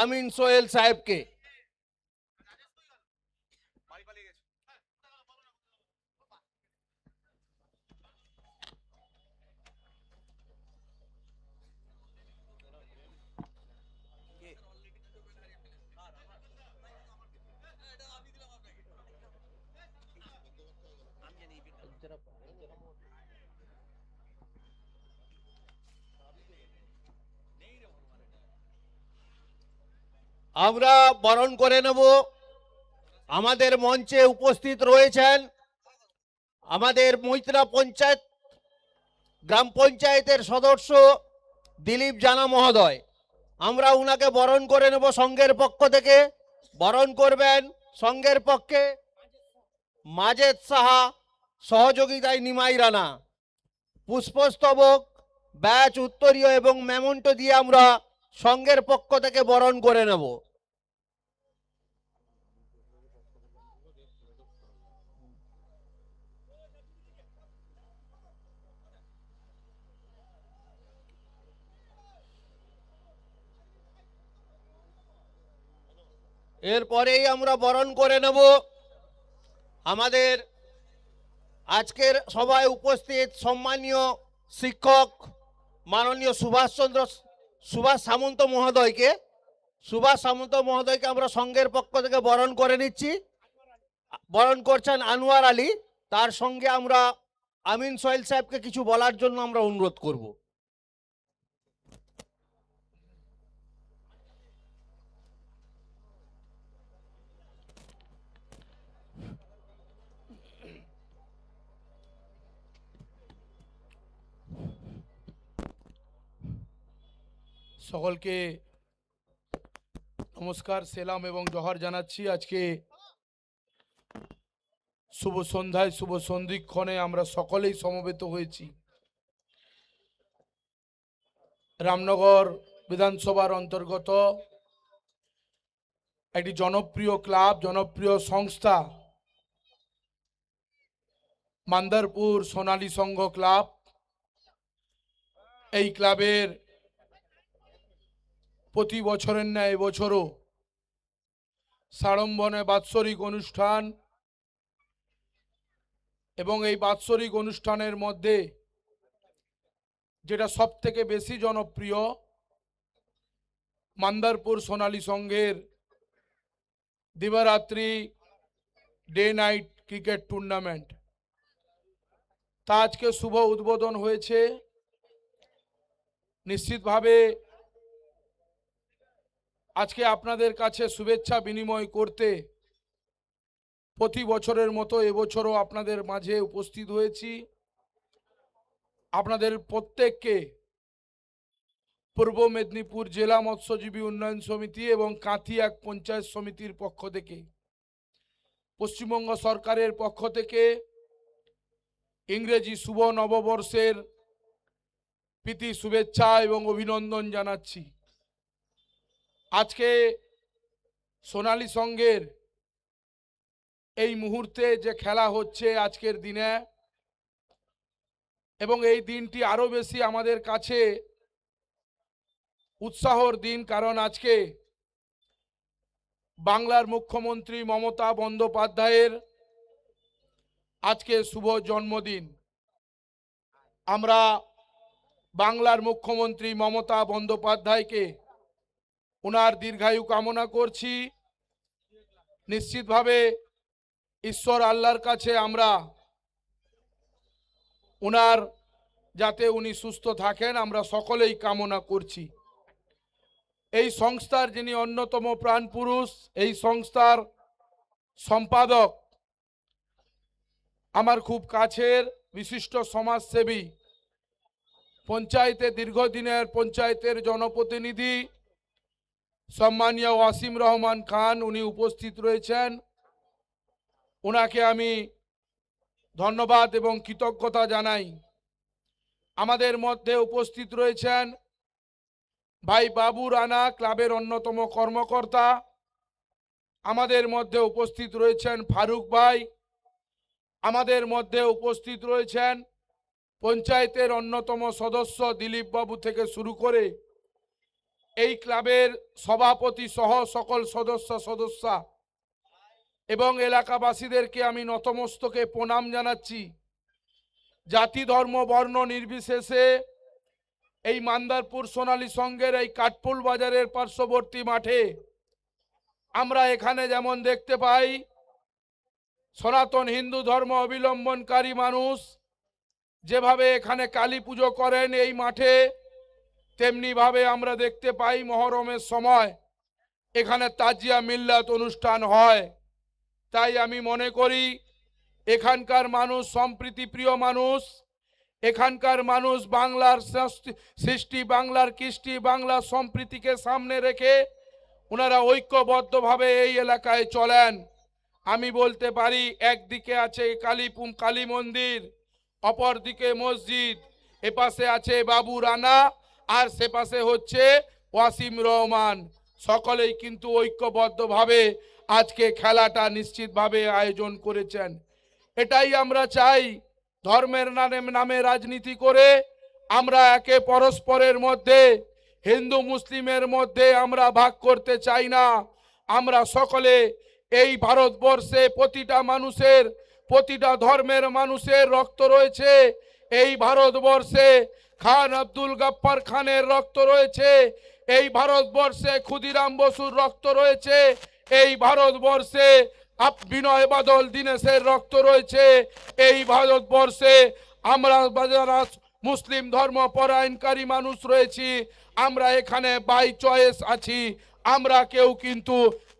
আমিন সোহেল সাহেবকে। আমরা বরণ করে নেব। আমাদের মঞ্চে উপস্থিত রয়েছেন আমাদের মৈত্রা পঞ্চায়েত গ্রাম পঞ্চায়েতের সদস্য দিলীপ জানা মহোদয়। আমরা উনাকে বরণ করে নেব সংঘের পক্ষ থেকে। বরণ করবেন সংঘের পক্ষে মাজেদ সাহা, সহযোগিতায় নিমাই রানা। পুষ্পস্তবক, ব্যাচ, উত্তরীয় এবং মেমন্টো দিয়ে আমরা সংঘের পক্ষ থেকে বরণ করে নেব। এরপরেই আমরা বরণ করে নেব আমাদের আজকের সভায় উপস্থিত সম্মানীয় শিক্ষক মাননীয় সুভাষ সামন্ত মহোদয়কে। সুভাষ সামন্ত মহোদয়কে আমরা সংঘের পক্ষ থেকে বরণ করে নিচ্ছি। বরণ করছেন আনোয়ার আলী। তার সঙ্গে আমরা আমিন সোহেল সাহেবকে কিছু বলার জন্য আমরা অনুরোধ করব। সকলকে নমস্কার, সেলাম এবং জোহার জানাচ্ছি। আজকে শুভ সন্ধ্যায়, শুভ সন্ধিক্ষণে আমরা সকলেই সমবেত হয়েছি রামনগর বিধানসভার অন্তর্গত একটি জনপ্রিয় ক্লাব, জনপ্রিয় সংস্থা মান্দারপুর সোনালী সংঘ ক্লাব। এই ক্লাবের প্রতি বছরের ন্যায় এবছরও সাড়ম্বরে বাৎসরিক অনুষ্ঠান, এবং এই বাৎসরিক অনুষ্ঠানের মধ্যে যেটা সব থেকে বেশি জনপ্রিয়, মান্দারপুর সোনালী সংঘের দিবারাত্রি ডে নাইট ক্রিকেট টুর্নামেন্ট, তা আজকে শুভ উদ্বোধন হয়েছে। নিশ্চিতভাবে আজকে আপনাদের কাছে শুভেচ্ছা বিনিময় করতে প্রতি বছরের মতো এবছরও আপনাদের মাঝে উপস্থিত হয়েছি। আপনাদের প্রত্যেককে পূর্ব মেদিনীপুর জেলা মৎস্যজীবী উন্নয়ন সমিতি এবং কাঁথি এক পঞ্চায়েত সমিতির পক্ষ থেকে, পশ্চিমবঙ্গ সরকারের পক্ষ থেকে ইংরেজি শুভ নববর্ষের প্রীতি শুভেচ্ছা এবং অভিনন্দন জানাচ্ছি। আজকে সোনালী সংঘের এই মুহূর্তে যে খেলা হচ্ছে আজকের দিনে, এবং এই দিনটি আরো বেশি আমাদের কাছে উৎসাহর দিন, কারণ আজকে বাংলার মুখ্যমন্ত্রী মমতা বন্দ্যোপাধ্যায়ের আজকে শুভ জন্মদিন। আমরা বাংলার মুখ্যমন্ত্রী মমতা বন্দ্যোপাধ্যায়কে ওনার দীর্ঘায়ু কামনা করছি। নিশ্চিতভাবে ঈশ্বর আল্লাহর কাছে আমরা ওনার যাতে উনি সুস্থ থাকেন আমরা সকলেই কামনা করছি। এই সংস্থার যিনি অন্যতম প্রাণপুরুষ, এই সংস্থার সম্পাদক আমার খুব কাছের বিশিষ্ট সমাজসেবী, পঞ্চায়েতে দীর্ঘদিনের পঞ্চায়েতের জনপ্রতিনিধি সম্মানীয় ওয়াসিম রহমান খান, উনি উপস্থিত রয়েছেন। ওনাকে আমি ধন্যবাদ এবং কৃতজ্ঞতা জানাই। আমাদের মধ্যে উপস্থিত রয়েছেন ভাই বাবু রানা ক্লাবের অন্যতম কর্মকর্তা, আমাদের মধ্যে উপস্থিত রয়েছেন ফারুক ভাই, আমাদের মধ্যে উপস্থিত রয়েছেন পঞ্চায়েতের অন্যতম সদস্য দিলীপ বাবু থেকে শুরু করে এই ক্লাবের সভাপতি সহ সকল সদস্যা এবং এলাকাবাসীদেরকে আমি নতমস্তকে প্রণাম জানাচ্ছি। জাতি ধর্ম বর্ণ নির্বিশেষে এই মান্দারপুর সোনালী সংঘের এই কাঠপুল বাজারের পার্শ্ববর্তী মাঠে আমরা এখানে যেমন দেখতে পাই সনাতন হিন্দু ধর্ম অবলম্বনকারী মানুষ যেভাবে এখানে কালী পুজো করেন এই মাঠে, তেমনি ভাবে আমরা দেখতে পাই মহরমের সময় এখানে তাজিয়া মিল্লাত অনুষ্ঠান হয়। তাই আমি মনে করি এখানকার মানুষ সম্প্রীতি প্রিয় মানুষ, এখানকার মানুষ বাংলার সৃষ্টি, বাংলার কৃষ্টি, বাংলার সম্প্রীতিকে সামনে রেখে ওনারা ঐক্যবদ্ধভাবে এই এলাকায় চলেন। আমি বলতে পারি একদিকে আছে কালী মন্দির, অপর দিকে মসজিদ, এপাশে আছে বাবু রানা আর সেপাশে হচ্ছে ওয়াসিম রহমান, সকলেই কিন্তু ঐক্যবদ্ধভাবে আজকে খেলাটা নিশ্চিতভাবে আয়োজন করেছেন। এটাই আমরা চাই, ধর্মের নামে রাজনীতি করে আমরা একে পরস্পরের মধ্যে হিন্দু মুসলিমের মধ্যে আমরা ভাগ করতে চাই না। আমরা সকলে এই ভারতবর্ষে প্রতিটা মানুষের, প্রতিটা ধর্মের মানুষের রক্ত রয়েছে। এই ভারতবর্ষে খান আব্দুল গাফফার খানের রক্ত রয়েছে, এই ভারতবর্ষে ক্ষুদিরাম বসুর রক্ত রয়েছে, এই ভারতবর্ষে বিনয় বাদল দীনেশের রক্ত রয়েছে, এই ভারতবর্ষে আমরা যারা মুসলিম ধর্ম পরায়ণকারী মানুষ রয়েছি আমরা এখানে বাই চয়েস আছি, আমরা কেউ কিন্তু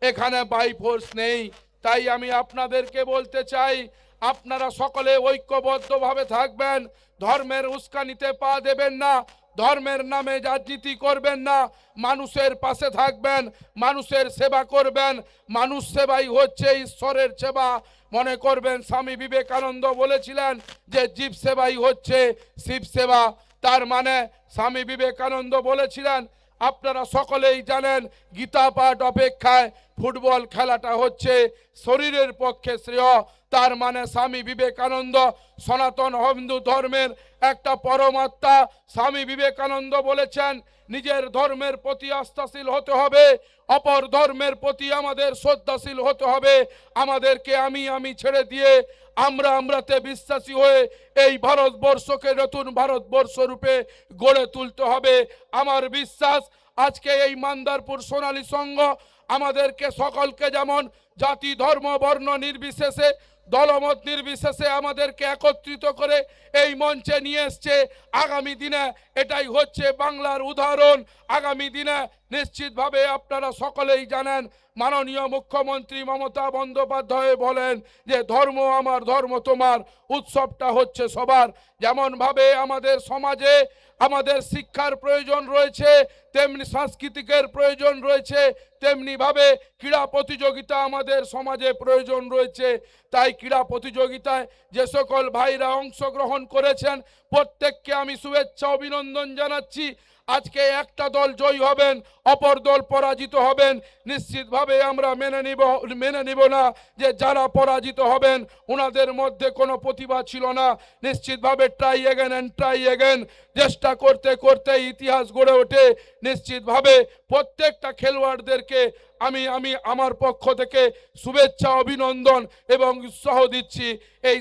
এখানে বাই ফোর্স নেই। তাই আমি আপনাদেরকে বলতে চাই আপনারা সকলে ঐক্যবদ্ধভাবে থাকবেন, ধর্মের উস্কানিতে পা দেবেন না, ধর্মের নামে রাজনীতি করবেন না, মানুষের পাশে থাকবেন, মানুষের সেবা করবেন। মানুষ সেবাই হচ্ছে ঈশ্বরের সেবা। মনে করবেন স্বামী বিবেকানন্দ বলেছিলেন যে জীব সেবাই হচ্ছে শিব সেবা, তার মানে স্বামী বিবেকানন্দ বলেছিলেন, আপনারা সকলেই জানেন গীতা পাঠ অপেক্ষায় ফুটবল খেলাটা হচ্ছে শরীরের পক্ষে শ্রেয়। তার মানে স্বামী বিবেকানন্দ সনাতন হিন্দু ধর্মের একটা পরমাত্মা। স্বামী বিবেকানন্দ বলেছেন নিজের ধর্মের প্রতি আস্থাশীল হতে হবে, অপর ধর্মের প্রতি আমাদের শ্রদ্ধাশীল হতে হবে। আমাদেরকে আমি ছেড়ে দিয়ে আমরাতে বিশ্বাসী হয়ে এই ভারতবর্ষকে নতুন ভারতবর্ষ রূপে গড়ে তুলতে হবে। আমার বিশ্বাস আজকে এই মান্দারপুর সোনালী সংঘ আমাদেরকে সকলকে যেমন জাতি ধর্ম বর্ণ নির্বিশেষে দলমত নির্বিশেষে আমাদেরকে একত্রিত করে এই মঞ্চে নিয়ে এসছে। আগামী দিনে এটাই হচ্ছে বাংলার উদাহরণ। আগামী দিনে নিশ্চিতভাবে আপনারা সকলেই জানেন মাননীয় মুখ্যমন্ত্রী মমতা বন্দ্যোপাধ্যায় বলেন যে ধর্ম আমার ধর্ম তোমার, উৎসবটা হচ্ছে সবার। যেমনভাবে আমাদের সমাজে আমাদের শিক্ষার প্রয়োজন রয়েছে, তেমনি সাংস্কৃতিকের প্রয়োজন রয়েছে, তেমনিভাবে ক্রীড়া প্রতিযোগিতা আমাদের সমাজে প্রয়োজন রয়েছে। তাই ক্রীড়া প্রতিযোগিতায় যে সকল ভাইরা অংশগ্রহণ করেছেন প্রত্যেককে আমি শুভেচ্ছা অভিনন্দন জানাচ্ছি। আজকে একটা দল জয়ী হবেন, অপর দল পরাজিত হবেন, নিশ্চিতভাবে আমরা মেনে নিব না যে যারা পরাজিত হবেন ওনাদের মধ্যে কোনো প্রতিভা ছিল না। নিশ্চিতভাবে ট্রাই এগেন চেষ্টা করতে করতে ইতিহাস গড়ে ওঠে। নিশ্চিতভাবে প্রত্যেকটা খেলোয়াড়দেরকে আমি আমার পক্ষ থেকে শুভেচ্ছা অভিনন্দন এবং উৎসাহ দিচ্ছি। এই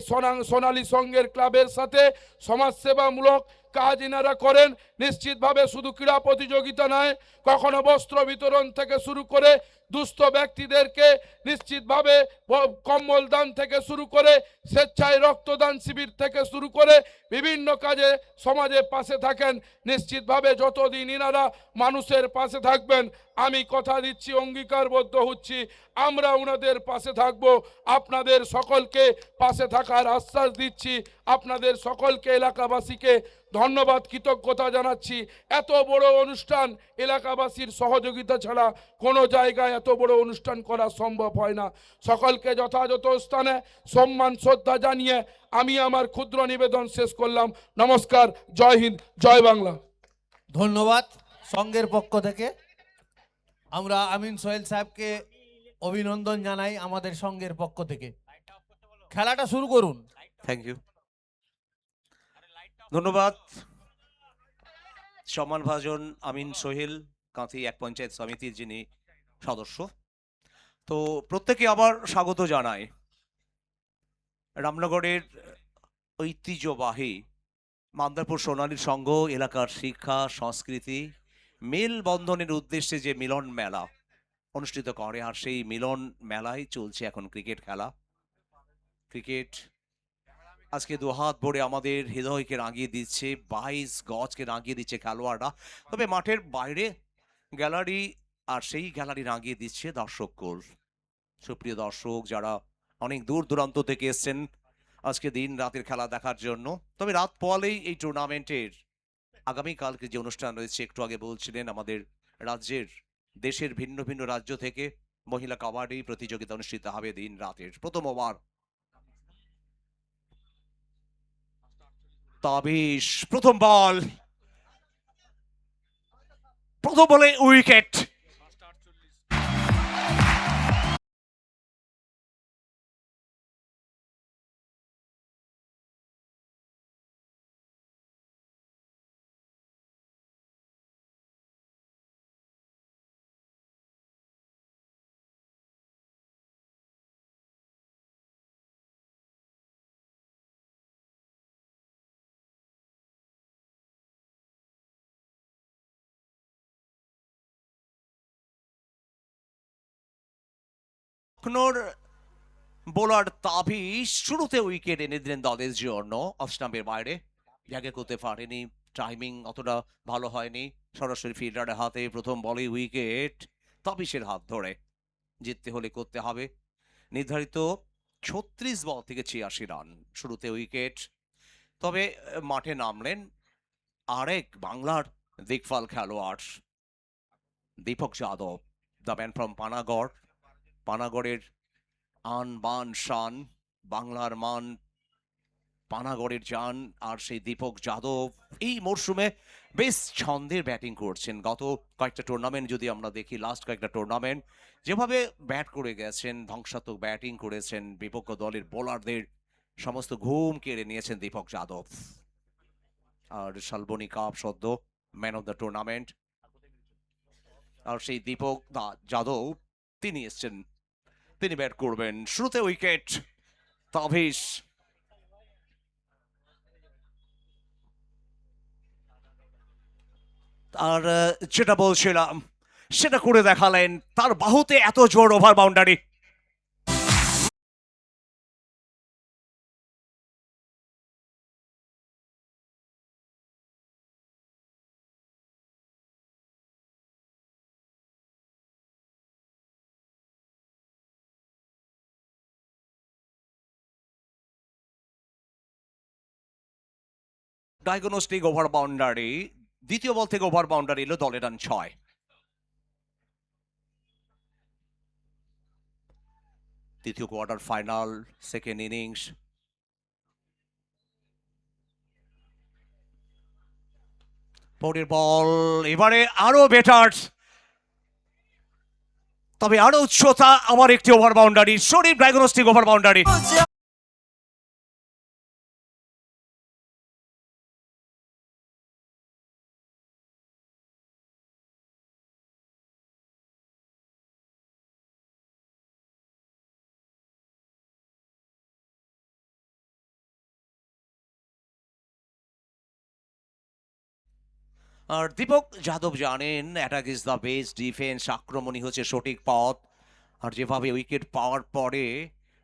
সোনালী সংঘের ক্লাবের সাথে সমাজসেবামূলক কাজ এনারা করেন। নিশ্চিতভাবে শুধু ক্রীড়া প্রতিযোগিতা নয়, কখনো বস্ত্র বিতরণ থেকে শুরু করে দুস্থ ব্যক্তিদেরকে নিশ্চিতভাবে কম্বল দান থেকে শুরু করে স্বেচ্ছায় রক্তদান শিবির থেকে শুরু করে বিভিন্ন কাজে সমাজের পাশে থাকেন। নিশ্চিতভাবে যতদিন ইনারা মানুষের পাশে থাকবেন আমি কথা দিচ্ছি, অঙ্গীকারবদ্ধ হচ্ছি আমরা ওনাদের পাশে থাকব। আপনাদের সকলকে পাশে থাকার আশ্বাস দিচ্ছি। আপনাদের সকলকে এলাকাবাসীকে ধন্যবাদ কৃতজ্ঞতা জানাচ্ছি। এত বড় অনুষ্ঠান এলাকাবাসীর সহযোগিতা ছাড়া কোনো জায়গায় এত বড় অনুষ্ঠান করা সম্ভব হয় না। সকলকে যথাযথ স্থানে সম্মান শ্রদ্ধা জানিয়ে আমি আমার ক্ষুদ্র নিবেদন শেষ করলাম। নমস্কার, জয় হিন্দ, জয় বাংলা। ধন্যবাদ সংঘের পক্ষ থেকে আমরা আমিন সোহেল সাহেবকে অভিনন্দন জানাই আমাদের সংঘের পক্ষ থেকে। খেলাটা শুরু করুন। থ্যাংক ইউ, ধন্যবাদ। সম্মানভাজন আমিন সোহেল, কাঁথি এক পঞ্চায়েত সমিতির যিনি সদস্য। তো প্রত্যেকে আবার স্বাগত জানাই রামনগরের ঐতিহ্যবাহী মান্দারপুর সোনালীর সংঘ এলাকার শিক্ষা সংস্কৃতি মেল বন্ধনের উদ্দেশ্যে যে মিলন মেলা অনুষ্ঠিত করে, আর সেই মিলন মেলায় চলছে এখন ক্রিকেট খেলা। ক্রিকেট আজকে দুহাত ভরে আমাদের হৃদয়কে রাঙিয়ে দিচ্ছে, 22 গজকে রাঙিয়ে দিচ্ছে খেলোয়াড়রা। তবে মাঠের বাইরে গ্যালারি, আর সেই গ্যালারি রাঙিয়ে দিচ্ছে দর্শককুল। সুপ্রিয় দর্শক যারা অনেক দূর দূরান্ত থেকে এসছেন আজকে দিন রাতের খেলা দেখার জন্য। তবে রাত পোয়ালেই এই টুর্নামেন্টের আগামীকালকে যে অনুষ্ঠান রয়েছে, একটু আগে বলছিলেন আমাদের রাজ্যের দেশের ভিন্ন ভিন্ন রাজ্য থেকে মহিলা কাবাডি প্রতিযোগিতা অনুষ্ঠিত হবে দিন রাতের প্রথম ওভার। তাবিশ প্রথম বল, প্রথম বলে উইকেট। লখনৌর বোলার তাবিশ শুরুতে উইকেট এনে দিলেন দলের জন্য অফ স্টাম্পের বাইরে। জায়গা করতে পারেনি, টাইমিং অতটা ভালো হয়নি। সরাসরি ফিল্ডারের হাতে প্রথম বলে উইকেট তাবিশের হাত ধরে। জিততে হলে করতে হবে নির্ধারিত 36 বল থেকে 86 রান। শুরুতে উইকেট। তবে মাঠে নামলেন আরেক বাংলার দিকফাল খেলোয়াড় Dipak Yadav, the man from Panagarh. পানাগড়ের আন বান শান, বাংলার মান, পানাগড়ের জান। আর সেই দীপক যাদব এই মরশুমে বেশ ছন্দের ব্যাটিং করছেন। গত কয়েকটা টুর্নামেন্ট যদি আমরা দেখি, লাস্ট কয়েকটা টুর্নামেন্ট যেভাবে ব্যাট করে গেছেন, ধ্বংসাত্মক ব্যাটিং করেছেন, বিপক্ষ দলের বোলারদের সমস্ত ঘুম কেড়ে নিয়েছেন দীপক যাদব। আর শালবনী কাপ সদ্য ম্যান অফ দ্য টুর্নামেন্ট। আর সেই দীপক যাদব তিনি এসছেন, তিনি ব্যাট করবেন। শুরুতে উইকেট তাবিশ। আর যেটা বলছিলাম সেটা করে দেখালেন, তার বাহুতে এত জোর, over boundary. Diagnostic over boundary, দ্বিতীয় বল থেকে ওভার বাউন্ডারি এলো, দলে রান 6। তৃতীয় কোয়ার্টার ফাইনাল, সেকেন্ড ইনিংস। পরের বল এবারে আরো বেটার, তবে আরো উচ্চতা, আবার একটি over boundary. Sharif diagnostic over boundary. আর দীপক যাদব জানেন attack is the best defence, আক্রমণই হচ্ছে সঠিক পথ। আর যেভাবে উইকেট পাওয়ার পরে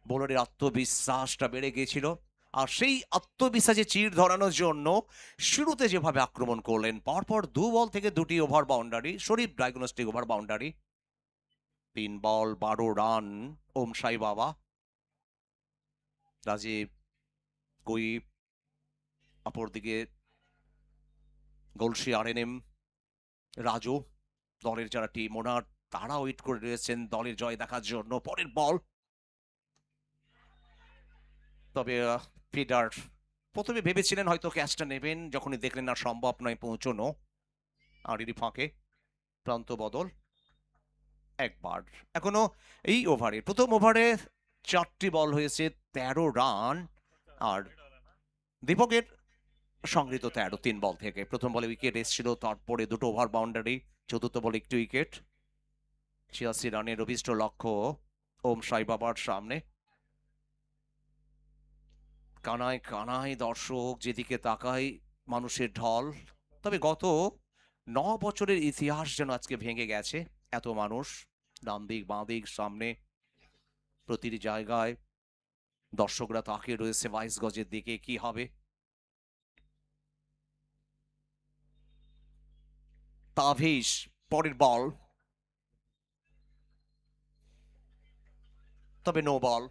বোলারের আত্মবিশ্বাসটা বেড়ে গিয়েছিল, আর সেই আত্মবিশ্বাসে চির ধরানোর জন্য শুরুতে যেভাবে আক্রমণ করলেন, পরপর 2 বল থেকে 2টি over boundary. Sharif diagnostic over boundary. 3 বল 12 রান। ওম সাই বাবা, রাজীব কুইপ, অপরদিকে গোলশি আরএনএম, রাজু, দলের যারা টিম ওনার তারা ওয়েট করে রয়েছেন দলের জয় দেখার জন্য। পরের বল, তবে ফিডার প্রথমে ভেবেছিলেন হয়তো ক্যাচটা নেবেন, যখনই দেখলেন না সম্ভব নয় পৌঁছানো, আর এরই ফাঁকে প্রান্ত বদল একবার। এখনো এই ওভারে, প্রথম ওভারে 4টি বল হয়েছে, 13 রান। আর দীপকের সংগৃহীত 13 3 বল থেকে। প্রথম বলে উইকেট এসেছিল, তারপরে দুটো ওভার বাউন্ডারি, চতুর্থ বলে একটি উইকেট। 86 রানের অভিষ্ট লক্ষ্য ওম সাই বাবার সামনে। কানায় কানায় দর্শক, যেদিকে তাকায় মানুষের ঢল। তবে গত 9 বছরের ইতিহাস যেন আজকে ভেঙে গেছে। এত মানুষ, ডান দিক বাঁ দিক সামনে প্রতিটি জায়গায় দর্শকরা তাকিয়ে রয়েছে 22 গজের দিকে, কি হবে। তাভিশ পরের বল, তবে নো বল।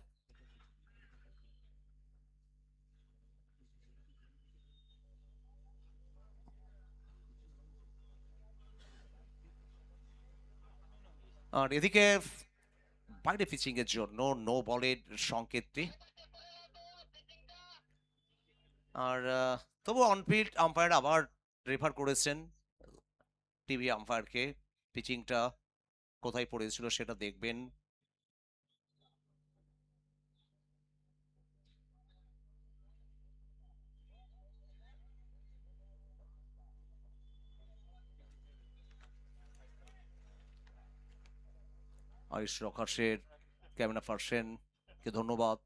আর এদিকে বাইরে পিচিং এর জন্য নো বলের সংকেতটি। আর তবু অনফিল্ড আম্পায়ার আবার রেফার করেছেন টিভি আম্পায়ারকে, পিচিংটা কোথায় পড়েছিল সেটা দেখবেন। আয়ুষ রকাশের ক্যামেরা পার্সনকে ধন্যবাদ,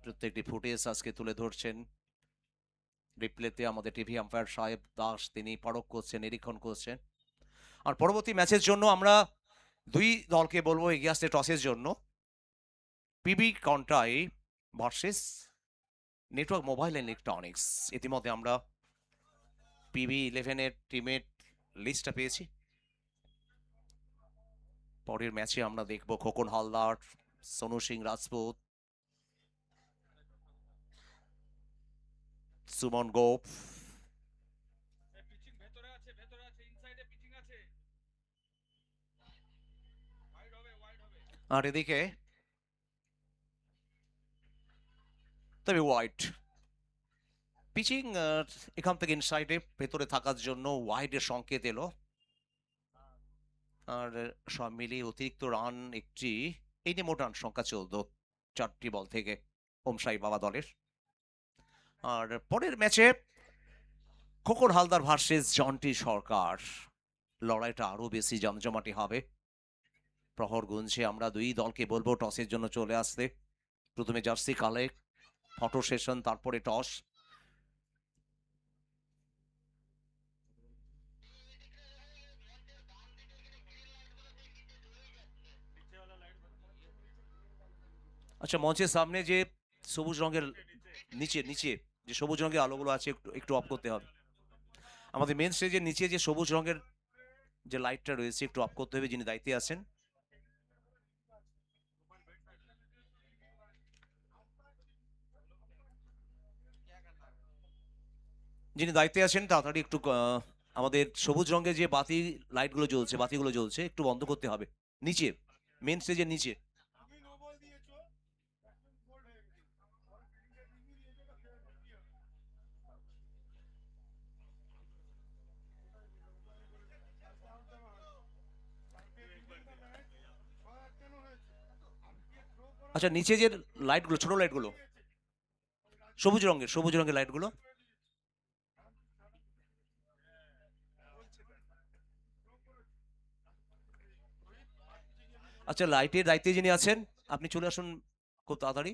প্রত্যেকটি ফুটেজ আজকে তুলে ধরছেন। রিপ্লেতে আমাদের টিভি আম্পায়ার সাহেব দাস, তিনি পরখ করছেন, নিরীক্ষণ করছেন। আর পরবর্তী ম্যাচের জন্য আমরা দুই দলকে বলবো এগিয়ে আসতে টসের জন্য। PB Contai versus network mobile electronics. ইতিমধ্যে আমরা PB11-এর টিমের লিস্টটা পেয়েছি। পরের ম্যাচে আমরা দেখব খোকন হালদার, সোনু সিং রাজপুত, সুমন গোপ, আর এদিকে তবে ওয়াইড পিচিং। এখান থেকে ইনসাইডে ভেতরে থাকার জন্য ওয়াইডের সংকেত এলো। আর সব মিলিয়ে অতিরিক্ত রান একটি, এই নিয়ে মোট রান সংখ্যা 14, 4টি বল থেকে ওম সাই বাবা দলের। আর পরের ম্যাচে খোকন হালদার ভার্সেস জন্টি সরকার, লড়াইটা আরো বেশি জমজমাটি হবে। প্রহর গুনছে, আমরা দুই দলকে বলবো টসের জন্য চলে আসতে। প্রথমে জার্সি কালেক্ট, ফটো সেশন, তারপরে টস। আচ্ছা, মঞ্চের সামনে যে সবুজ রঙের নিচে নিচে যে সবুজ রঙের আলোগুলো আছে, একটু একটু অফ করতে হবে। আমাদের মেন স্টেজের নিচে যে সবুজ রঙের যে লাইটটা রয়েছে, একটু অফ করতে হবে, যিনি দায়িত্বে আছেন। যিনি দায়িত্বে আছেন তাড়াতাড়ি একটু আমাদের সবুজ রঙের যে বাতি লাইটগুলো জ্বলছে, বাতিগুলো জ্বলছে, একটু বন্ধ করতে হবে নিচে, মেন স্টেজের নিচে। আচ্ছা, নিচে যে লাইটগুলো, ছোট লাইটগুলো, সবুজ রঙের লাইটগুলো। আচ্ছা, লাইটের দায়িত্বে যিনি আছেন আপনি চলে আসুন খুব তাড়াতাড়ি।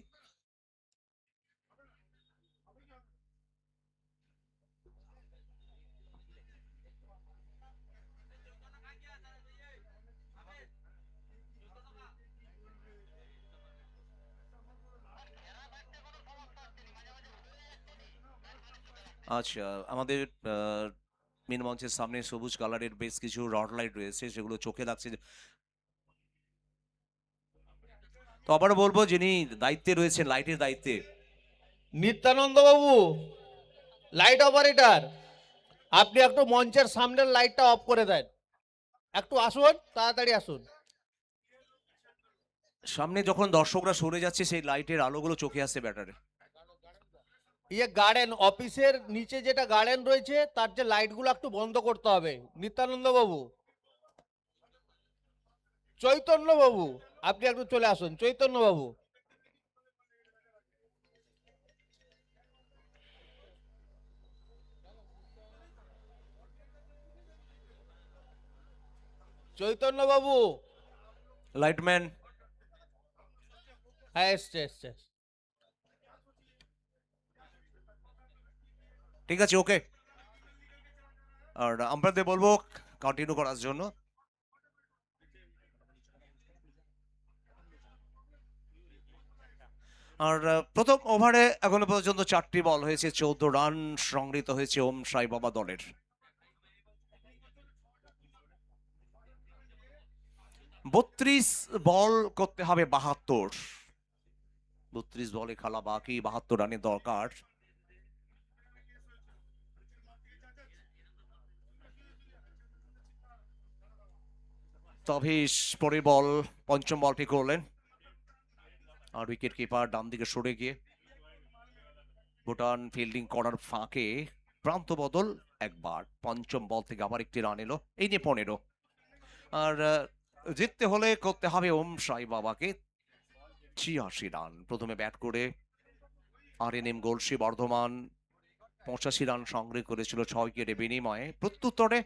আচ্ছা, আমাদের মেন মঞ্চের সামনে সবুজ কালারের বেশ কিছু রড লাইট রয়েছে, সেগুলো চোখে লাগছে। তো আবারও বলবো, যিনি দায়িত্বে রয়েছেন, লাইটের দায়িত্বে, নিত্যানন্দ বাবু, লাইট অপারেটর, আপনি একটু মঞ্চের সামনের লাইটটা অফ করে দেন। একটু আসুন, তাড়াতাড়ি আসুন। সামনে যখন দর্শকরা সরে যাচ্ছে সেই লাইটের আলোগুলো চোখে আসছে ব্যাটারে। ইয়ে গার্ডেন অফিসের নিচে যেটা গার্ডেন রয়েছে তার যে লাইটগুলো একটু বন্ধ করতে হবে। নিত্যানন্দ বাবু, চৈতন্য বাবু, আপনি একটু চলে আসুন। চৈতন্য বাবু, চৈতন্য বাবু, লাইটম্যান, হ্যাঁ এসছে এসছে। ঠিক আছে, ওকে। আর আমাদের বলবো কন্টিনিউ করার জন্য। আর প্রথম ওভারে এখনো পর্যন্ত 4টি বল হয়েছে, 14 রান সংগৃহীত হয়েছে ওম সাই বাবা দলের। 32 বল করতে হবে 72। 32 বলে খেলা বাকি, 72 রানের দরকার। তভেশ পরের বল, পঞ্চম বলটি করলেন। আর উইকেট কিপার ডান দিকে সরে গিয়ে ভুটান ফিল্ডিং করার ফাঁকে প্রান্ত বদল একবার, পঞ্চম বল থেকে আবার একটি রান এলো, এই নিয়ে 15। আর জিততে হলে করতে হবে ওম সাই বাবাকে 86 রান। প্রথমে ব্যাট করে RNM গলসি বর্ধমান 85 রান সংগ্রহ করেছিল 6 উইকেটে বিনিময়ে। প্রত্যুত্তরে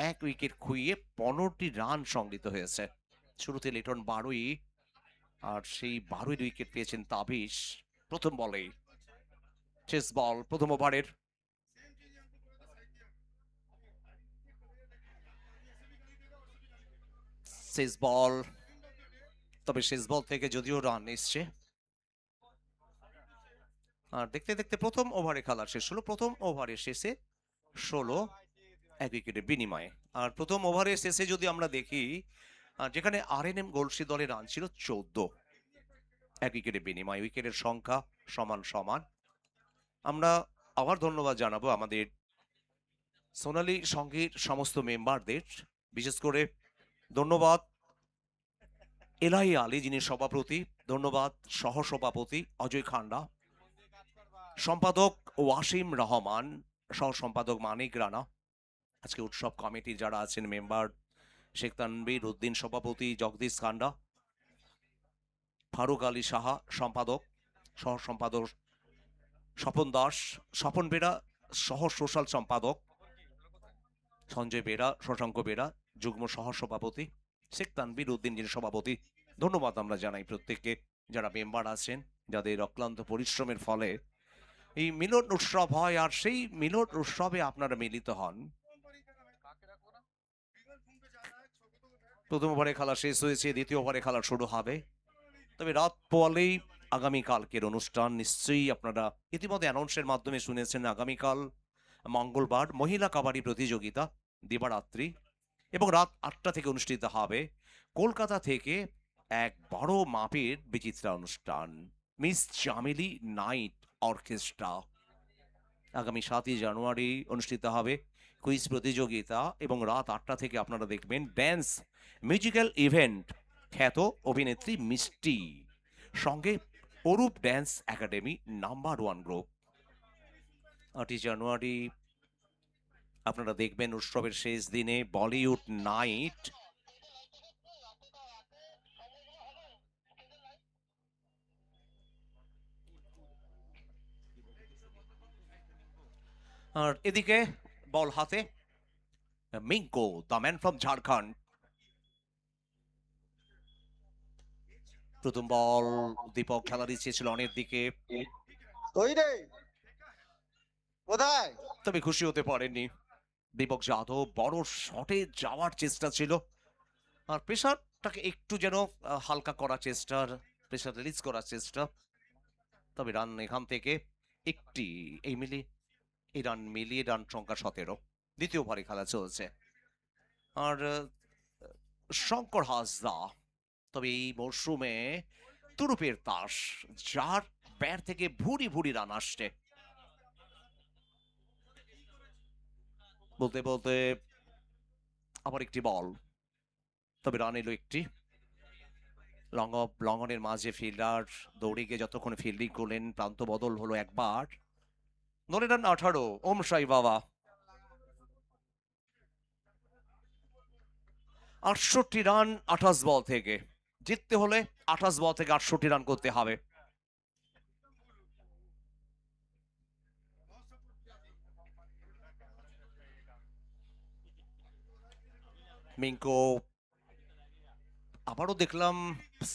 1 উইকেট খুইয়ে 15টি রান সংগৃহীত হয়েছে। শুরুতে লিটন 12, আর সেই 12 উইকেট পেয়েছেন তাবিশ প্রথম বলেই। শেষ বল প্রথম ওভারের। শেষ বল, তবে শেষ বল থেকে যদিও রান এসছে। আর দেখতে দেখতে প্রথম ওভারে খেলা শেষ হলো। প্রথম ওভারের শেষে 16, 1 উইকেটের বিনিময়ে। আর প্রথম ওভারের শেষে যদি আমরা দেখি, যেখানে RNM গলসি দলের রান ছিল 14, 1 উইকেটের বিনিময়ে, উইকেটের সংখ্যা সমান সমান। আমরা আবার ধন্যবাদ জানাবো আমাদের সোনালী সংঘের সমস্ত মেম্বারদের, বিশেষ করে ধন্যবাদ এলাহি আলী যিনি সভাপতি, ধন্যবাদ সহসভাপতি অজয় খান্ডা, সম্পাদক ওয়াসিম রহমান, সহ সম্পাদক মানিক রানা, আজকে উৎসব কমিটির যারা আছেন মেম্বার শেখ তানবীর উদ্দিন সভাপতি, জগদীশ খান্ডা, ফারুক আলী সাহা সম্পাদক, সহ সম্পাদক স্বপন দাস, স্বপন বেরা সহ সোশ্যাল সম্পাদক, সঞ্জয় বেরা, শশাঙ্ক বেরা যুগ্ম সহ সভাপতি, শেখ তানবীর উদ্দিন যিনি সভাপতি। ধন্যবাদ আমরা জানাই প্রত্যেককে যারা মেম্বার আছেন, যাদের অক্লান্ত পরিশ্রমের ফলে এই মিলন উৎসব হয়। আর সেই মিলন উৎসবে আপনারা মিলিত হন। প্রথম ওভারে খেলা শেষ হয়েছে, দ্বিতীয় ওভারে খেলা শুরু হবে। তবে রাত পোয়ালেই আগামীকালকের অনুষ্ঠান নিশ্চয়ই আপনারা ইতিমধ্যে অ্যানাউন্সের মাধ্যমে শুনেছেন। আগামীকাল মঙ্গলবার মহিলা কাবাডি প্রতিযোগিতা দিবারাত্রি, এবং রাত 8টা থেকে অনুষ্ঠিত হবে কলকাতা থেকে এক বড় মাপের বিচিত্রা অনুষ্ঠান, মিস চামেলি নাইট অর্কেস্ট্রা। আগামী 7ই জানুয়ারি অনুষ্ঠিত হবে কুইজ প্রতিযোগিতা, এবং রাত 8টা থেকে আপনারা দেখবেন ড্যান্স মিউজিক্যাল ইভেন্ট, খ্যাত অভিনেত্রী মিষ্টি সঙ্গে Arup dance academy number 1 group. 8ই জানুয়ারি আপনারা দেখবেন উৎসবের শেষ দিনে বলিউড নাইট। আর এদিকে বল হাতে মিঙ্কো দ্য ম্যান ফ্রম ঝাড়খণ্ড। প্রথম বল দীপক খেলা দিচ্ছে ছিল অনেক দিকে, তবে খুশি হতে পারেননি দীপক যাদব। বড় শটে যাওয়ার চেষ্টা ছিল, আর প্রেশারটাকে একটু যেন হালকা করার চেষ্টা, প্রেশার রিলিজ করার চেষ্টা। তবে রান এখান থেকে একটি এই রান মিলিয়ে রান সংখ্যা 17। দ্বিতীয় ওভারে খেলা চলছে। আর শঙ্কর হাসদা, তবে এই মরশুমে তুরুপের তাস, যার ব্যাট থেকে ভুরি ভুরি রান আসছে। বলতে বলতে আবার একটি বল, তবে রান এলো একটি। লং অফ, লঙ্গনের মাঝে ফিল্ডার দৌড়ে গিয়ে যতক্ষণ ফিল্ডিং করলেন, প্রান্ত বদল হলো একবার, দলের রান 18, ওম সাই বাবা। 68 রান 28 বল থেকে, জিততে হলে 28 বল থেকে 68 রান করতে হবে। মিঙ্কো আবারও দেখলাম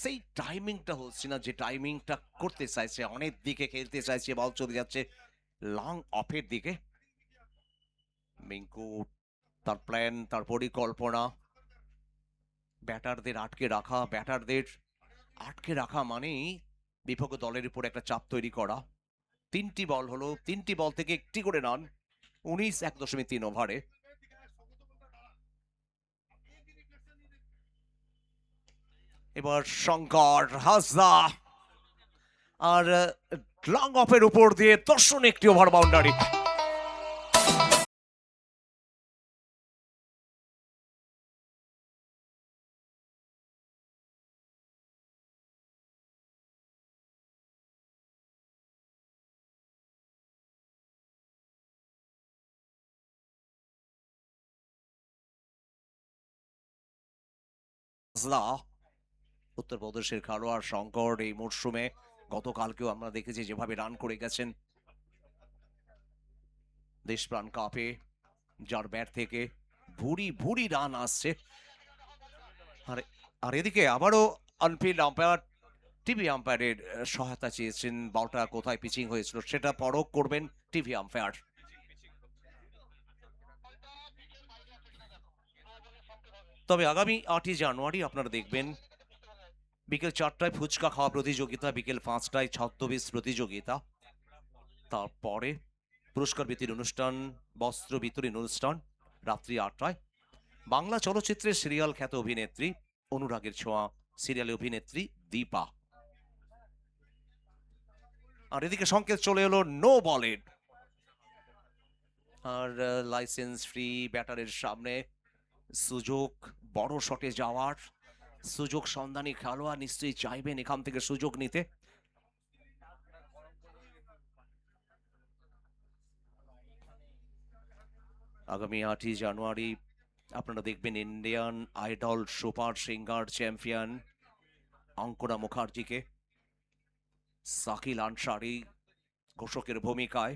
সেই টাইমিংটা হচ্ছে না, যে টাইমিংটা করতে চাইছে, অনেক দিকে খেলতে চাইছে, বল চলে যাচ্ছে লং অফের দিকে। মিঙ্কু তার প্ল্যান, তার পরিকল্পনা, ব্যাটারদের আটকে রাখা মানেই বিপক্ষ দলের উপর একটা চাপ তৈরি করা। 3টি বল হলো, 3টি বল থেকে একটি করে রান, 19 1.3 ওভারে। এবার শঙ্কর হাসদা, আর লং অফের উপর দিয়ে দর্শন একটি ওভার বাউন্ডারি। উত্তরপ্রদেশের খেলোয়াড় শঙ্কর এই মরশুমে, গতকালকেও আমরা দেখেছি যেভাবে রান করে গেছেন দেশপ্রাণ কাপে, যার ব্যাট থেকে ভুরি ভুরি রান আসছে। আর এদিকে আবারও অনফিল্ড আম্পায়ার, টিভি আম্পায়ারের সহায়তা চেয়েছেন। বলটা কোথায় পিচিং হয়েছিল সেটা পরখ করবেন টিভি আম্পায়ার। তবে আগামী 8ই জানুয়ারি আপনারা দেখবেন বিকেল 4টায় ফুচকা খাওয়া প্রতিযোগিতা, বিকেল 5টায় ছদ্মবেশ প্রতিযোগিতা, তারপরে পুরস্কার বিতরণ অনুষ্ঠান, বস্ত্র বিতরণ অনুষ্ঠান রাত্রি 8টায়। বাংলা চলচ্চিত্রের সিরিয়াল খ্যাত অভিনেত্রী অনুরাগের ছোঁয়া সিরিয়ালে অভিনেত্রী দীপা। আর এদিকে সংকেত চলে এলো নো বলের, আর লাইসেন্স ফ্রি ব্যাটারের সামনে সুযোগ বড় শটে যাওয়ার, সুযোগ সন্ধানী খেলোয়াড় নিশ্চয়ই চাইবেন এখান থেকে সুযোগ নিতে। আগামী 8ই জানুয়ারি আপনারা দেখবেন Indian Idol super singer champion Ankana মুখার্জিকে শাকিল আনসারি ঘোষকের ভূমিকায়,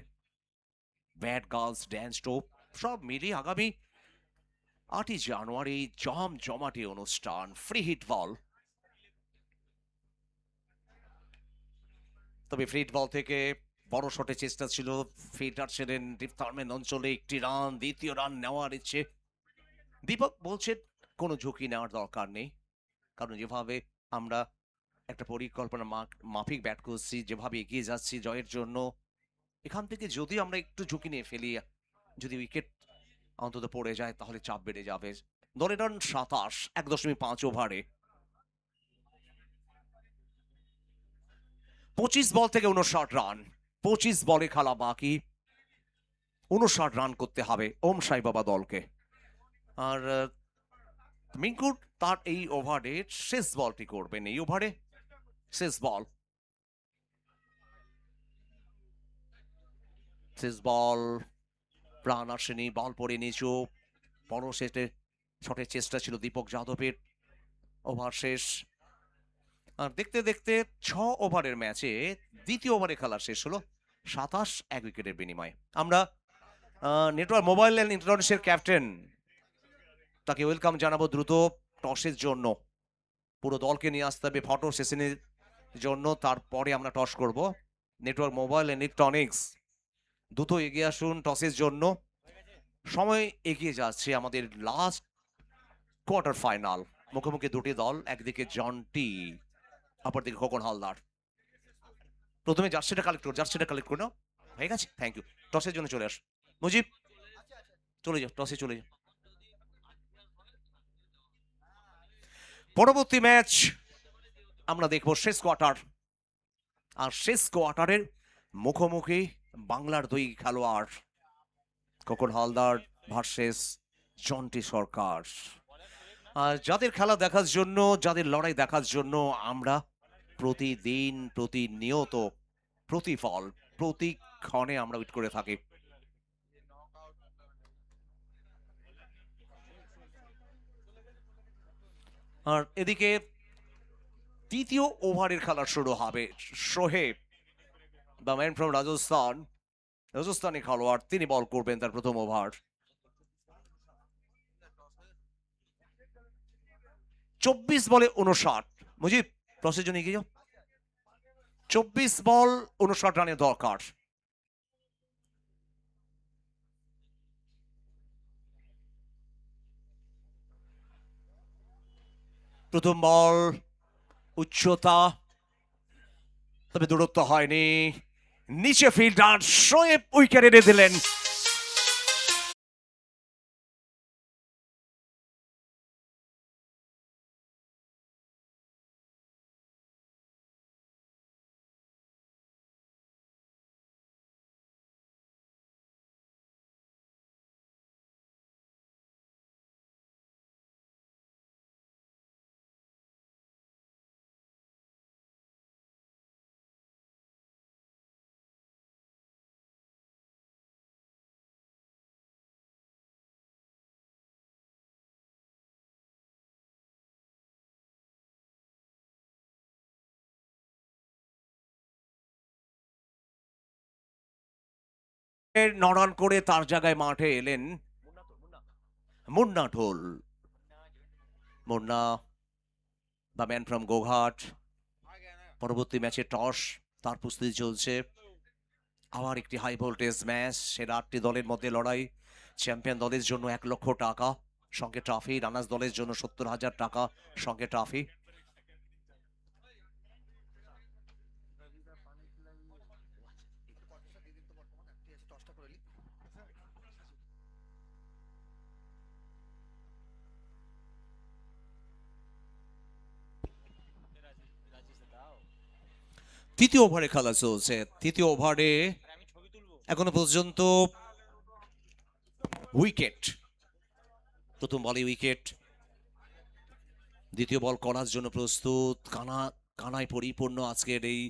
ব্যাড গার্লস ড্যান্স ট্রুপ, সব মিলিয়ে আগামী 8ই জানুয়ারি জমজমাটি অনুষ্ঠান, ফ্রি হিট বল। তবে ফ্রি হিট বল থেকে বড় শটে চেষ্টা ছিল, ফিল্ডার ছিলেন ডিপথার্মেন অঞ্চলে, একটি রান, দ্বিতীয় রান নেওয়ার ইচ্ছে। দীপক বলছেন কোনো ঝুঁকি নেওয়ার দরকার নেই, কারণ যেভাবে আমরা একটা পরিকল্পনা মাফিক ব্যাট করছি, যেভাবে এগিয়ে যাচ্ছি জয়ের জন্য, এখান থেকে যদি আমরা একটু ঝুঁকি নিয়ে ফেলি, যদি উইকেট অন্তত পড়ে যায় তাহলে চাপ বেড়ে যাবে। দলের রান 27, 1.5 ওভারে। 25 বল থেকে 59 রান, 25 বলে খেলা বাকি, 59 রান করতে হবে ওম সাই বাবা দলকে। আর মিঙ্কুর তার এই ওভারের শেষ বলটি করবেন, এই ওভারে শেষ বল। শেষ বল, প্রাণ আসেনি, বল পড়ে নিচু, বড় শটের চেষ্টা ছিল দীপক যাদবের, ওভার শেষ। আর দেখতে দেখতে 6 ওভারের ম্যাচে দ্বিতীয় ওভারে খেলা শেষ হলো 27 1 উইকেটের বিনিময়ে। আমরা নেটওয়ার্ক মোবাইল অ্যান্ড ইন্টারনেটের ক্যাপ্টেন, তাকে ওয়েলকাম জানাবো দ্রুত টসের জন্য। পুরো দলকে নিয়ে আসতে হবে ফটো সেশনের জন্য, তারপরে আমরা টস করব। নেটওয়ার্ক মোবাইল অ্যান্ড ইলেকট্রনিক্স দ্রুত এগিয়ে আসুন টসের জন্য। সময় এগিয়ে যাচ্ছে, আমাদের লাস্ট কোয়ার্টার ফাইনাল, মুখোমুখি দুটি দল, একদিকে জন্টি, অপরদিকে খোকন হালদার। প্রথমে জার্সিটা কালেক্ট করে নাও, হয়ে গেছে, থ্যাংক ইউ। টসের জন্য চলে আস মুজিব, চলে যাও টসে চলে যাও। পরবর্তী ম্যাচ আমরা দেখবো শেষ কোয়ার্টার, আর শেষ কোয়ার্টারের মুখোমুখি বাংলার দুই খেলোয়াড়, খোকন হালদার ভার্সেস জন্টি সরকার। আর যাদের খেলা দেখার জন্য, যাদের লড়াই দেখার জন্য আমরা প্রতিদিন, প্রতিনিয়ত, প্রতিফল, প্রতি ক্ষণে আমরা ওয়েট করে থাকি। আর এদিকে তৃতীয় ওভারের খেলা শুরু হবে। Shoaib, the man from Rajasthan, Rajasthani খেলোয়াড়, তিনি বল করবেন তার প্রথম ওভার। 24 বলে 59। মুজিব, টসের জন্য এগিয়ে যাও। 24 বল 59 রানের দরকার। প্রথম বল, উচ্চতা, তবে দূরত্ব হয়নি। নিচে ফিল্ডার শোয়েব উইকেট এনে দিলেন। নড়ান করে তার জায়গায় মাঠে এলেন মুন্না ঢোল। Munna, the man from Goghat. পরবর্তী ম্যাচে টস, তার প্রস্তুতি চলছে। আবার একটি হাই ভোল্টেজ ম্যাচ, সেরা 8টি দলের মধ্যে লড়াই। চ্যাম্পিয়ন দলের জন্য 1 লক্ষ টাকা, সঙ্গে ট্রফি। রানার্স দলের জন্য 70,000 টাকা, সঙ্গে ট্রফি। তৃতীয় ওভারে খেলা চলছে। তৃতীয় ওভারে এখনো পর্যন্ত উইকেট। প্রথম বলে উইকেট, দ্বিতীয় বল করার জন্য প্রস্তুত। কানায় পরিপূর্ণ আজকের এই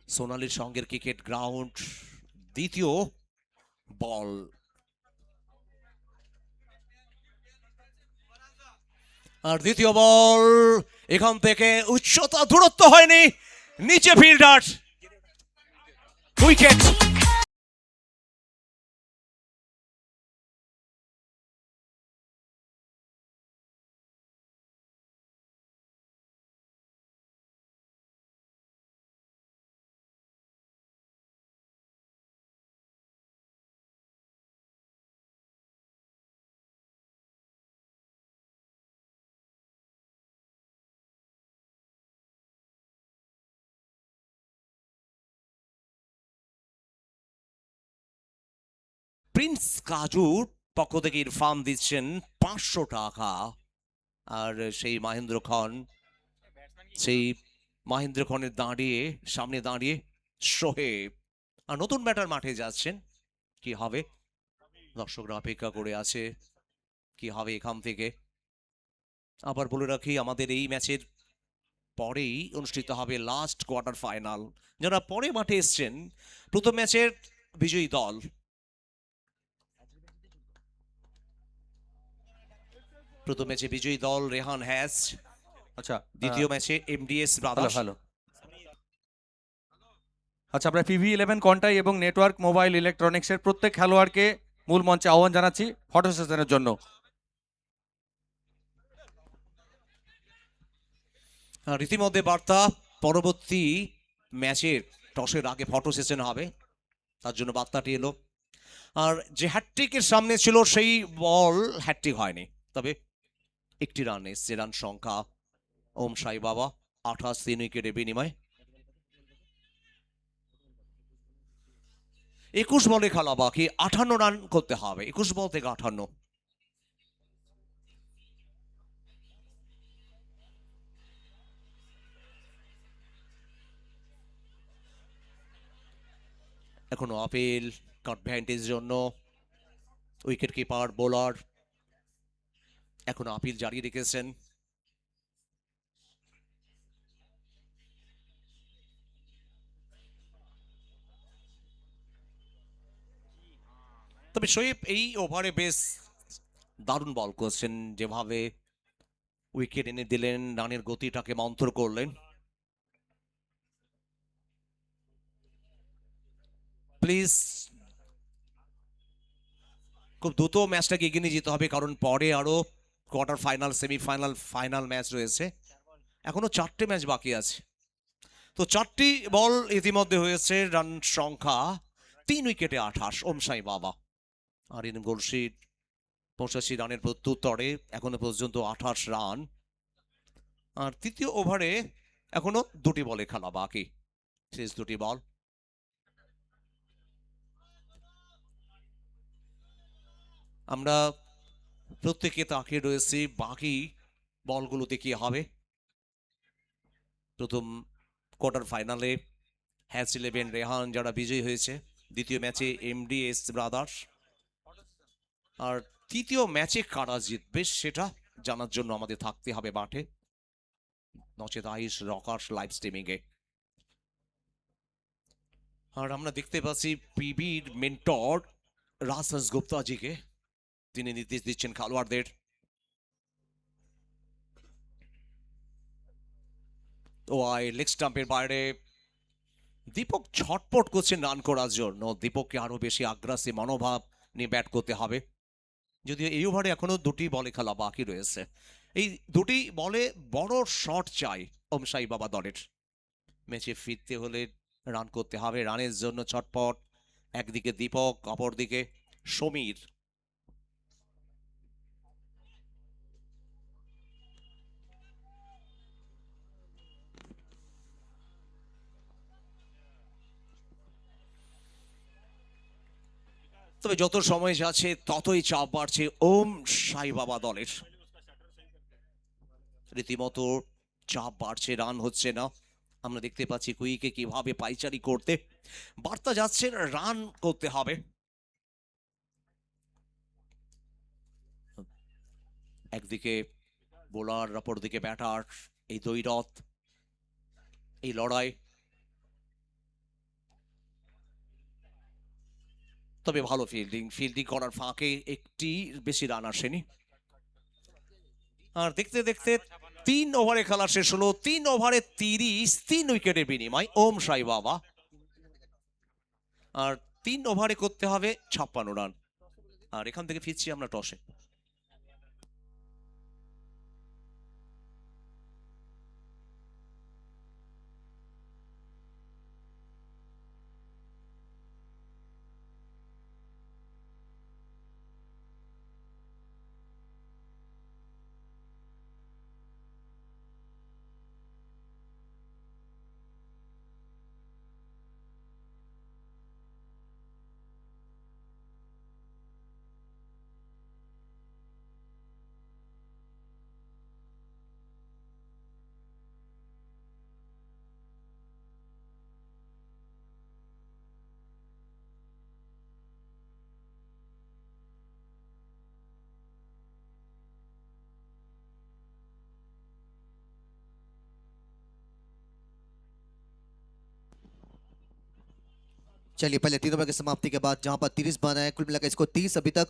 সোনালী সঙ্গের ক্রিকেট গ্রাউন্ড। দ্বিতীয় বল, আর দ্বিতীয় বল, এখান থেকে উচ্চতা, দূরত্ব হয়নি। নিচে ফিল্ডার, উইকেট। প্রিন্স কাজুর পক্ষ থেকে ইরফান দিচ্ছেন 500 টাকা। আর সেই মহেন্দ্র খান, সেই মহেন্দ্র খানের সামনে দাঁড়িয়ে শোহেব। আর নতুন ব্যাটার মাঠে যাচ্ছেন, কি হবে? দর্শকরা অপেক্ষা করে আছে, কি হবে এখান থেকে। আবার বলে রাখি, আমাদের এই ম্যাচের পরেই অনুষ্ঠিত হবে লাস্ট কোয়ার্টার ফাইনাল। যারা পরে মাঠে এসছেন, প্রথম ম্যাচের বিজয়ী দল, প্রথম ম্যাচে বিজয়ী দল রেহান হ্যাস। আচ্ছা, দ্বিতীয় ম্যাচে এমডিএস ভালো ব্রাদার্স। ভালো। আচ্ছা, আমরা PV11 কন্টাই এবং নেটওয়ার্ক মোবাইল ইলেকট্রনিক্সের প্রত্যেক খেলোয়াড়কে মূল মঞ্চে আহ্বান জানাচ্ছি ফটো সেশনের জন্য। রীতিমধ্যে বার্তা, পরবর্তী ম্যাচের টসের আগে ফটো সেশন হবে, তার জন্য বার্তাটি এলো। আর যে হ্যাটট্রিকের সামনে ছিল সেই বল হ্যাটট্রিক হয়নি, তবে একটি রান এসছে। রান সংখ্যা ওম সাই বাবা 28, 3 উইকেটের বিনিময়। 21 বলে খেলা বাকি, 58 রান করতে হবে। 21 বল থেকে 58। এখনো আপিল, কাট ভ্যান্টেজ জন্য উইকেট কিপার বোলার এখনো আপিল জারি রেখেছেন। তবে শোয়েব এই ওভারে বেশ দারুণ বল করছেন, যেভাবে উইকেট এনে দিলেন, রানের গতিটাকে মন্থর করলেন। প্লিজ খুব দ্রুত ম্যাচটাকে এগিয়ে নিয়ে যেতে হবে, কারণ পরে আরো quarter final, semifinal, final match রয়েছে। এখনো 4টে ম্যাচ বাকি আছে। তো 4টি বল ইতিমধ্যে হয়েছে, রান সংখ্যা 3 উইকেটে 28, ওম সাই বাবা। আর ইন গোলশিট 85 রানের প্রত্যুত্তরে এখনো পর্যন্ত 28 রান। আর তৃতীয় ওভারে এখনো 2টি বলে খেলা বাকি, শেষ 2টি বল। আমরা প্রত্যেকে তাকিয়ে রয়েছি বাকি বলগুলোতে কি হবে। প্রথম কোয়ার্টার ফাইনালে হ্যাচ 11 রেহান যারা বিজয়ী হয়েছে, দ্বিতীয় ম্যাচে এমডিএস ব্রাদার্স। আর তৃতীয় ম্যাচে কারা জিতবে সেটা জানার জন্য আমাদের থাকতে হবে মাঠে, নচেত আইস রকার্স লাইভ স্ট্রিমিং এ। আর আমরা দেখতে পাচ্ছি পিবির মেন্টর রাজহাস গুপ্তাজিকে, তিনি নির্দেশ দিচ্ছেন খেলোয়াড়দের। ও লেগ স্টাম্পের বাইরে দীপক ছটপট করছেন রান করার জন্য। দীপককে আরো বেশি আগ্রাসী মনোভাব নিয়ে ব্যাট করতে হবে, যদিও এই ওভারে এখনো 2টি বলে খেলা বাকি রয়েছে। এই 2টি বলে বড় শট চাই ওম সাই বাবা দলের। ম্যাচে ফিরতে হলে রান করতে হবে, রানের জন্য ছটপট। একদিকে দীপক, অপরদিকে সমীর। তবে যত সময় যাচ্ছে ততই চাপ বাড়ছে ওম সাই বাবা দলের। রীতিমতো চাপ বাড়ছে, রান হচ্ছে না। আমরা দেখতে পাচ্ছি কুইকে কিভাবে পাইচারি করতে বার্তা যাচ্ছে, রান করতে হবে। একদিকে বোলার, অপরদিকে ব্যাটার, এই দ্বৈরথ, এই লড়াই। তবে ভালো ফিল্ডিং করার ফাঁকে একটি বেশি রান আসেনি। আর দেখতে দেখতে 3 ওভারে খেলা শেষ হলো। 3 ওভারে 30, 3 উইকেটের বিনিময় ওম সাই বাবা। আর 3 ওভারে করতে হবে 56 রান। আর এখান থেকে ফিরছি আমরা টসে। चलिए पहले 3 ओवर की समाप्ति के बाद जहां पर 30 बना है, कुल मिलाकर इसको 30 अभी तक।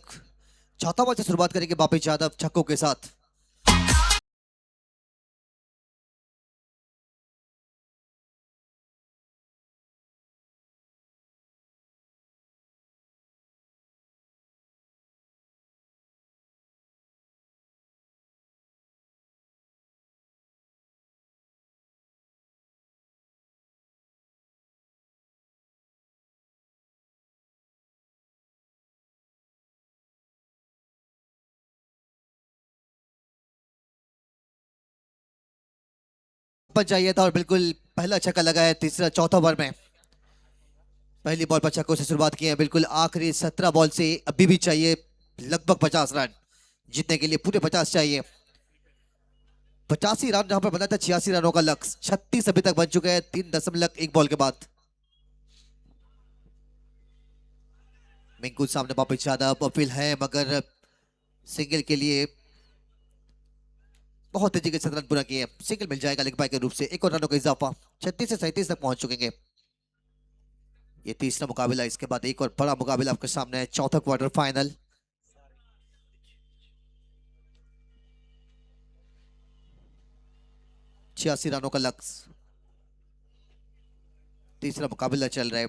चौथा ओवर से शुरुआत करेंगे वापिस यादव छक्कों के साथ। पर चाहिए था और बिल्कुल पहला छक्का लगा है तीसरा चौथा ओवर में। पहली बॉल पर छक्कों से शुरुआत की है, बिल्कुल आखिरी 17 बॉल से अभी भी चाहिए लगभग 50 रन। जीतने के लिए पूरे 50 चाहिए। 85 रन जहां पर बना था 86 रनों का लक्ष्य, 36 अभी तक बन चुके हैं 3.1 बॉल के बाद। मिंकू सामने वापिस यादव अपील है, मगर सिंगल के लिए बहुत तेजी के साथ रन पूरा किए। सिंगल मिल जाएगा लेग बाय के रूप से। एक और रनों का इजाफा, 36 से 37 तक पहुंच चुकेंगे। ये तीसरा मुकाबला, इसके बाद एक और बड़ा मुकाबला आपके सामने है, चौथा क्वार्टर फाइनल। छियासी रनों का लक्ष्य। तीसरा मुकाबला चल रहा है,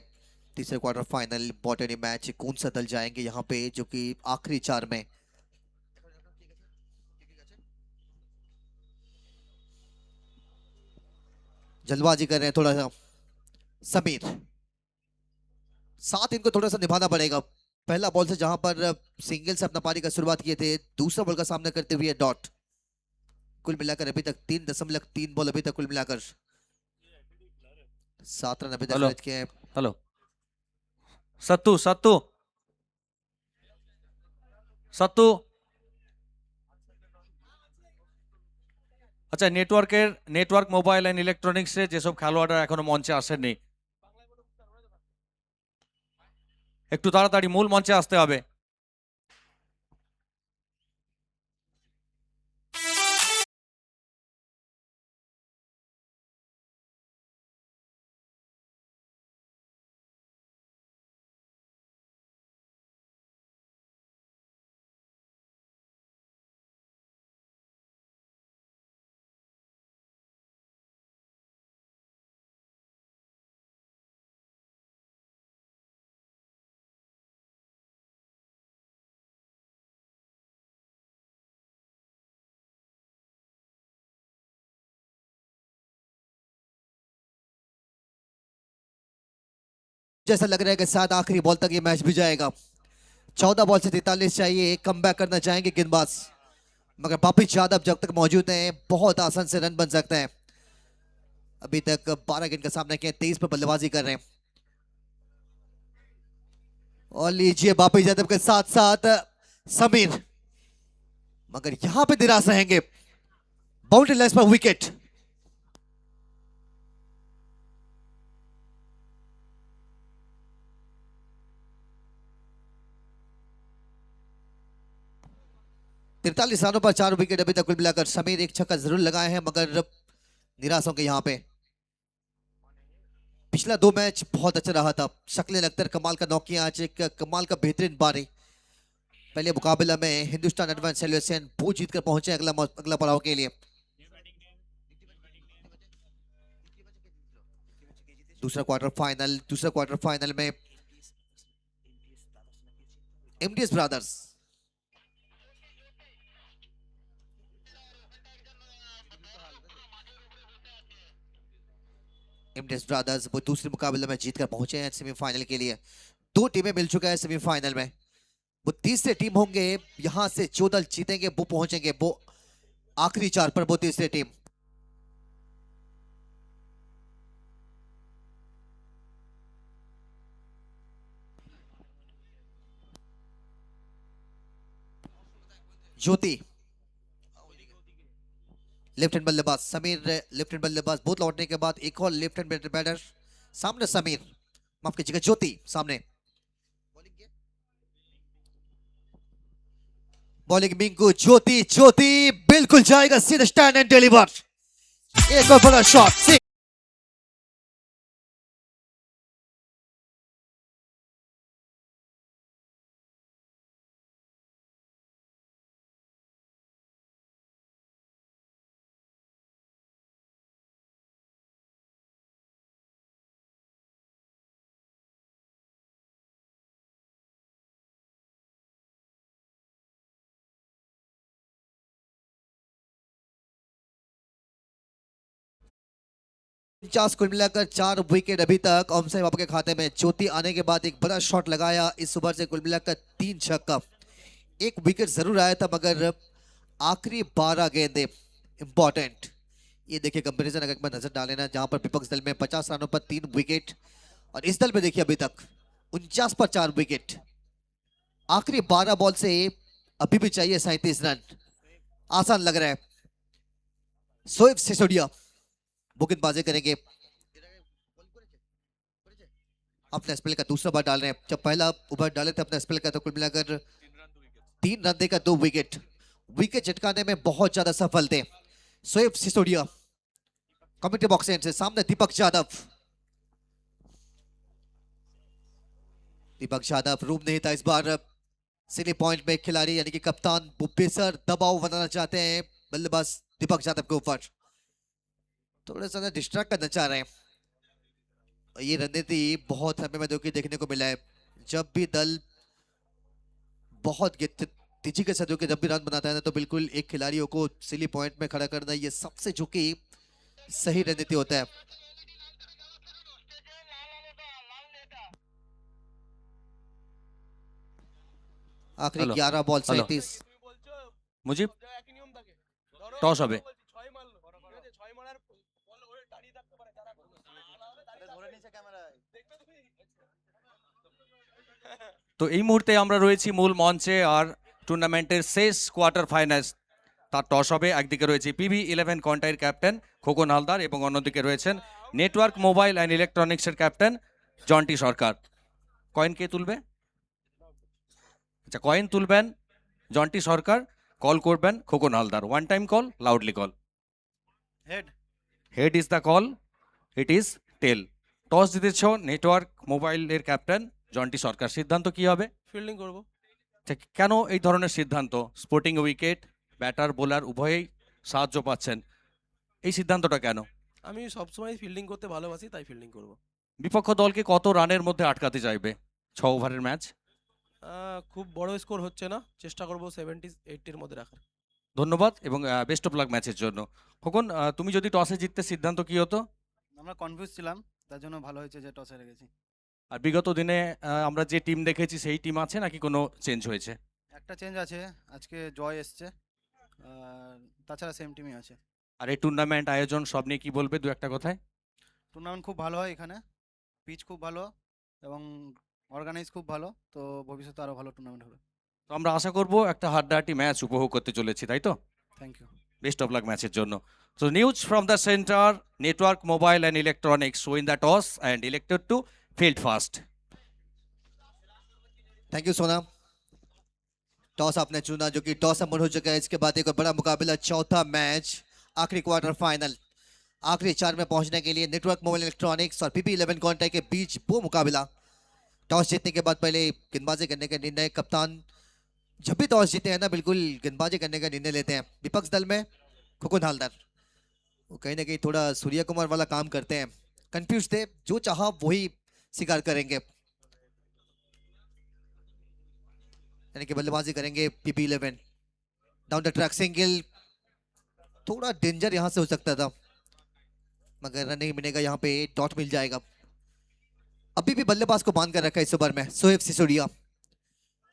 तीसरे क्वार्टर फाइनल इंपॉर्टेंट मैच। कौन सा दल जाएंगे यहाँ पे जो कि आखिरी 4 में। जल्दबाजी कर रहे हैं थोड़ा सा समीर, साथ इनको थोड़ा सा निभाना पड़ेगा। पहला बॉल से जहां पर सिंगल से अपना पारी का शुरुआत किए थे, दूसरा बॉल का सामना करते हुए डॉट। कुल मिलाकर अभी तक 3.3 बॉल अभी तक कुल मिलाकर 7 रन अभी तक हेलो। खर्च किए हैं। हेलो सत्तू सत्तू সত্তু আচ্ছা নেটওয়ার্ক মোবাইল এন্ড ইলেকট্রনিক্সে যেসব খেলোয়াড়রা এখনো মঞ্চে আসেননি একটু তাড়াতাড়ি মূল মঞ্চে আসতে হবে। जैसा लग रहा है कि शायद आखिरी बॉल तक ये मैच भी जाएगा। 14 बॉल से 43 चाहिए, कम बैक करना चाहेंगे गेंदबाज, मगर बापिश यादव जब तक मौजूद हैं बहुत आसान से रन बन सकते हैं। अभी तक 12 गेंद का सामना किया, 23 पर बल्लेबाजी कर रहे हैं। और लीजिए बापिश यादव के साथ साथ समीर, मगर यहां पे निराश रहेंगे। बाउंड्री लाइन पर विकेट। तिरतालीस रनों पर 4 विकेट अभी तक कुल मिलाकर। समीर एक छक्का जरूर लगाए हैं मगर निराश होंगे यहाँ पे। पिछला 2 मैच बहुत अच्छा रहा था। शक्ल अख्तर कमाल का नौकिया, आज एक कमाल का बेहतरीन बारी। पहले मुकाबला में हिंदुस्तान एडवांस सॉल्यूशन वो जीत कर पहुंचे अगला पड़ाव के लिए। दूसरा क्वार्टर फाइनल में एमडीएस ब्रदर्स, वो दूसरे मुकाबले में जीतकर पहुंचे हैं सेमीफाइनल के लिए। 2 टीमें मिल चुका है सेमीफाइनल में। वो तीसरे टीम होंगे, यहां से जो दल जीतेंगे वो पहुंचेंगे वो आखिरी 4 पर। वो तीसरे टीम ज्योति लेफ्ट हैंड बल्लेबाज, समीर लेफ्ट हैंड बल्लेबाज। बहुत लौटने के बाद एक और लेफ्ट हैंड बैटर सामने। समीर माफ कीजिएगा, ज्योति सामने। बॉलिंग मिंकू, ज्योति बिल्कुल जाएगा सीधा स्टैंड एंड डिलीवर। एक और बड़ा शॉट। कुल मिलाकर 4 विकेट अभी तक ओमसाई बाबा के खाते में। ज्योति आने के बाद एक बड़ा शॉट लगाया इस ओवर से। कुल मिलाकर 3 छक्का, 1 विकेट जरूर आया था मगर आखिरी 12 गेंदें इंपॉर्टेंट। ये देखिए कंपैरिजन अगर मैं नजर डाले ना, जहां पर विपक्ष दल में 50 रनों पर 3 विकेट और इस दल में देखिए अभी तक 49 पर 4 विकेट। आखिरी 12 बॉल से अभी भी चाहिए 37 रन। आसान लग रहा है। शोएब सिसोदिया गेंदबाजी करेंगे। अपने स्पेल का दूसरा बार डाल रहे हैं। जब पहला ओवर डाले थे अपने स्पेल का तो कुल मिलाकर 3 रन देकर 2 विकेट चटकाने में बहुत ज्यादा सफल थे शोएब सिसोदिया। कमेंट्री बॉक्स से सामने दीपक यादव। दीपक यादव रूम नहीं था इस बार। सिली पॉइंट में खिलाड़ी यानी कि कप्तान बुब्बेसर दबाव बनाना चाहते हैं बल्लेबाज दीपक यादव के ऊपर, थोड़ा सा डिस्ट्रैक्ट करना चाह रहे हैं। और ये रणनीति बहुत हमें देखने को मिला है, जब भी दल बहुत तेजी के साथ जब भी रन बनाता है ना, तो बिल्कुल एक खिलाड़ियों को सिली पॉइंट में खड़ा करना ये सबसे जो कि सही रणनीति होता है। आखिरी hello, 11 ball hello. 37। Mujib toss হবে। তো এই মুহূর্তে আমরা রয়েছি মূল মঞ্চে আর টুর্নামেন্টের শেষ কোয়ার্টার ফাইনাল তার টস হবে। একদিকে রয়েছে PB11 কন্টাইয়ের ক্যাপ্টেন খোকন হালদার এবং অন্যদিকে রয়েছেন নেটওয়ার্ক মোবাইল অ্যান্ড ইলেকট্রনিক্সের ক্যাপ্টেন জন্টি সরকার। কয়েন কে তুলবে? আচ্ছা, কয়েন তুলবেন জন্টি সরকার, কল করবেন Khokan Haldar. One time call, loudly call. Head is the call, it is tail. Toss জিতেছ নেটওয়ার্ক মোবাইলের ক্যাপ্টেন জন্টি সরকার, সিদ্ধান্ত কি হবে? ফিল্ডিং করব। কেন এই ধরনের সিদ্ধান্ত? স্পোর্টিং উইকেট, ব্যাটার বোলার উভয়েই সাহায্য পাচ্ছেন, এই সিদ্ধান্তটা কেন? আমি সবসময় ফিল্ডিং করতে ভালোবাসি, তাই ফিল্ডিং করব। বিপক্ষ দলকে কত রানের মধ্যে আটকাতে চাইবে 6 ওভারের ম্যাচ? খুব বড় স্কোর হচ্ছে না, চেষ্টা করব 70-80-এর মধ্যে রাখার। ধন্যবাদ এবং বেস্ট অফ লাক ম্যাচের জন্য। খোকন, তুমি যদি টসে জিততে সিদ্ধান্ত কি হতো? আমরা কনফিউজ ছিলাম, তার জন্য ভালো হয়েছে যে টসে হেরে গেছি। আর বিগত দিনে আমরা যে টিম দেখেছি সেই টিম আছে নাকি কোনো চেঞ্জ হয়েছে? একটা চেঞ্জ আছে, আজকে জয় এসছে, আর তাছাড়া সেম টিমই আছে। আর এই টুর্নামেন্ট আয়োজন সব নিয়ে কি বলবে দু একটা কথায়? টুর্নামেন্ট খুব ভালো হয় এখানে, পিচ খুব ভালো এবং অর্গানাইজ খুব ভালো, তো ভবিষ্যতে আরও ভালো টুর্নামেন্ট হবে। তো আমরা আশা করব একটা হাড্ডাহাড্ডি ম্যাচ উপভোগ করতে চলেছি, তাই তো? Thank you. Best of luck ম্যাচের জন্য। So news from the center, Network Mobile and Electronics win the toss and elected to field first. Thank you सोना। टॉस आपने चुना जो कि टॉस अमन हो चुका है। इसके बाद एक बड़ा मुकाबला, चौथा मैच, आखिरी क्वार्टर फाइनल, आखिरी 4 में पहुंचने के लिए नेटवर्क मोबाइल इलेक्ट्रॉनिक्स और PB11 कॉन्टैक्ट के बीच वो मुकाबला। टॉस जीतने के बाद पहले गेंदबाजी करने का निर्णय, कप्तान जब भी टॉस जीते हैं ना बिल्कुल गेंदबाजी करने का निर्णय लेते हैं। विपक्ष दल में खुकुन हालदार, वो कहीं ना कहीं थोड़ा सूर्य कुमार वाला काम करते हैं, कंफ्यूज थे, जो चाहा वही स्वीकार करेंगे, यानी कि बल्लेबाजी करेंगे। PB11 down the track single, थोड़ा डेंजर यहां से हो सकता था, मगर रन नहीं मिलेगा, यहाँ पे डॉट मिल जाएगा। अभी भी बल्लेबाज को बांध कर रखा है इस ओवर में शोएब सिसोदिया।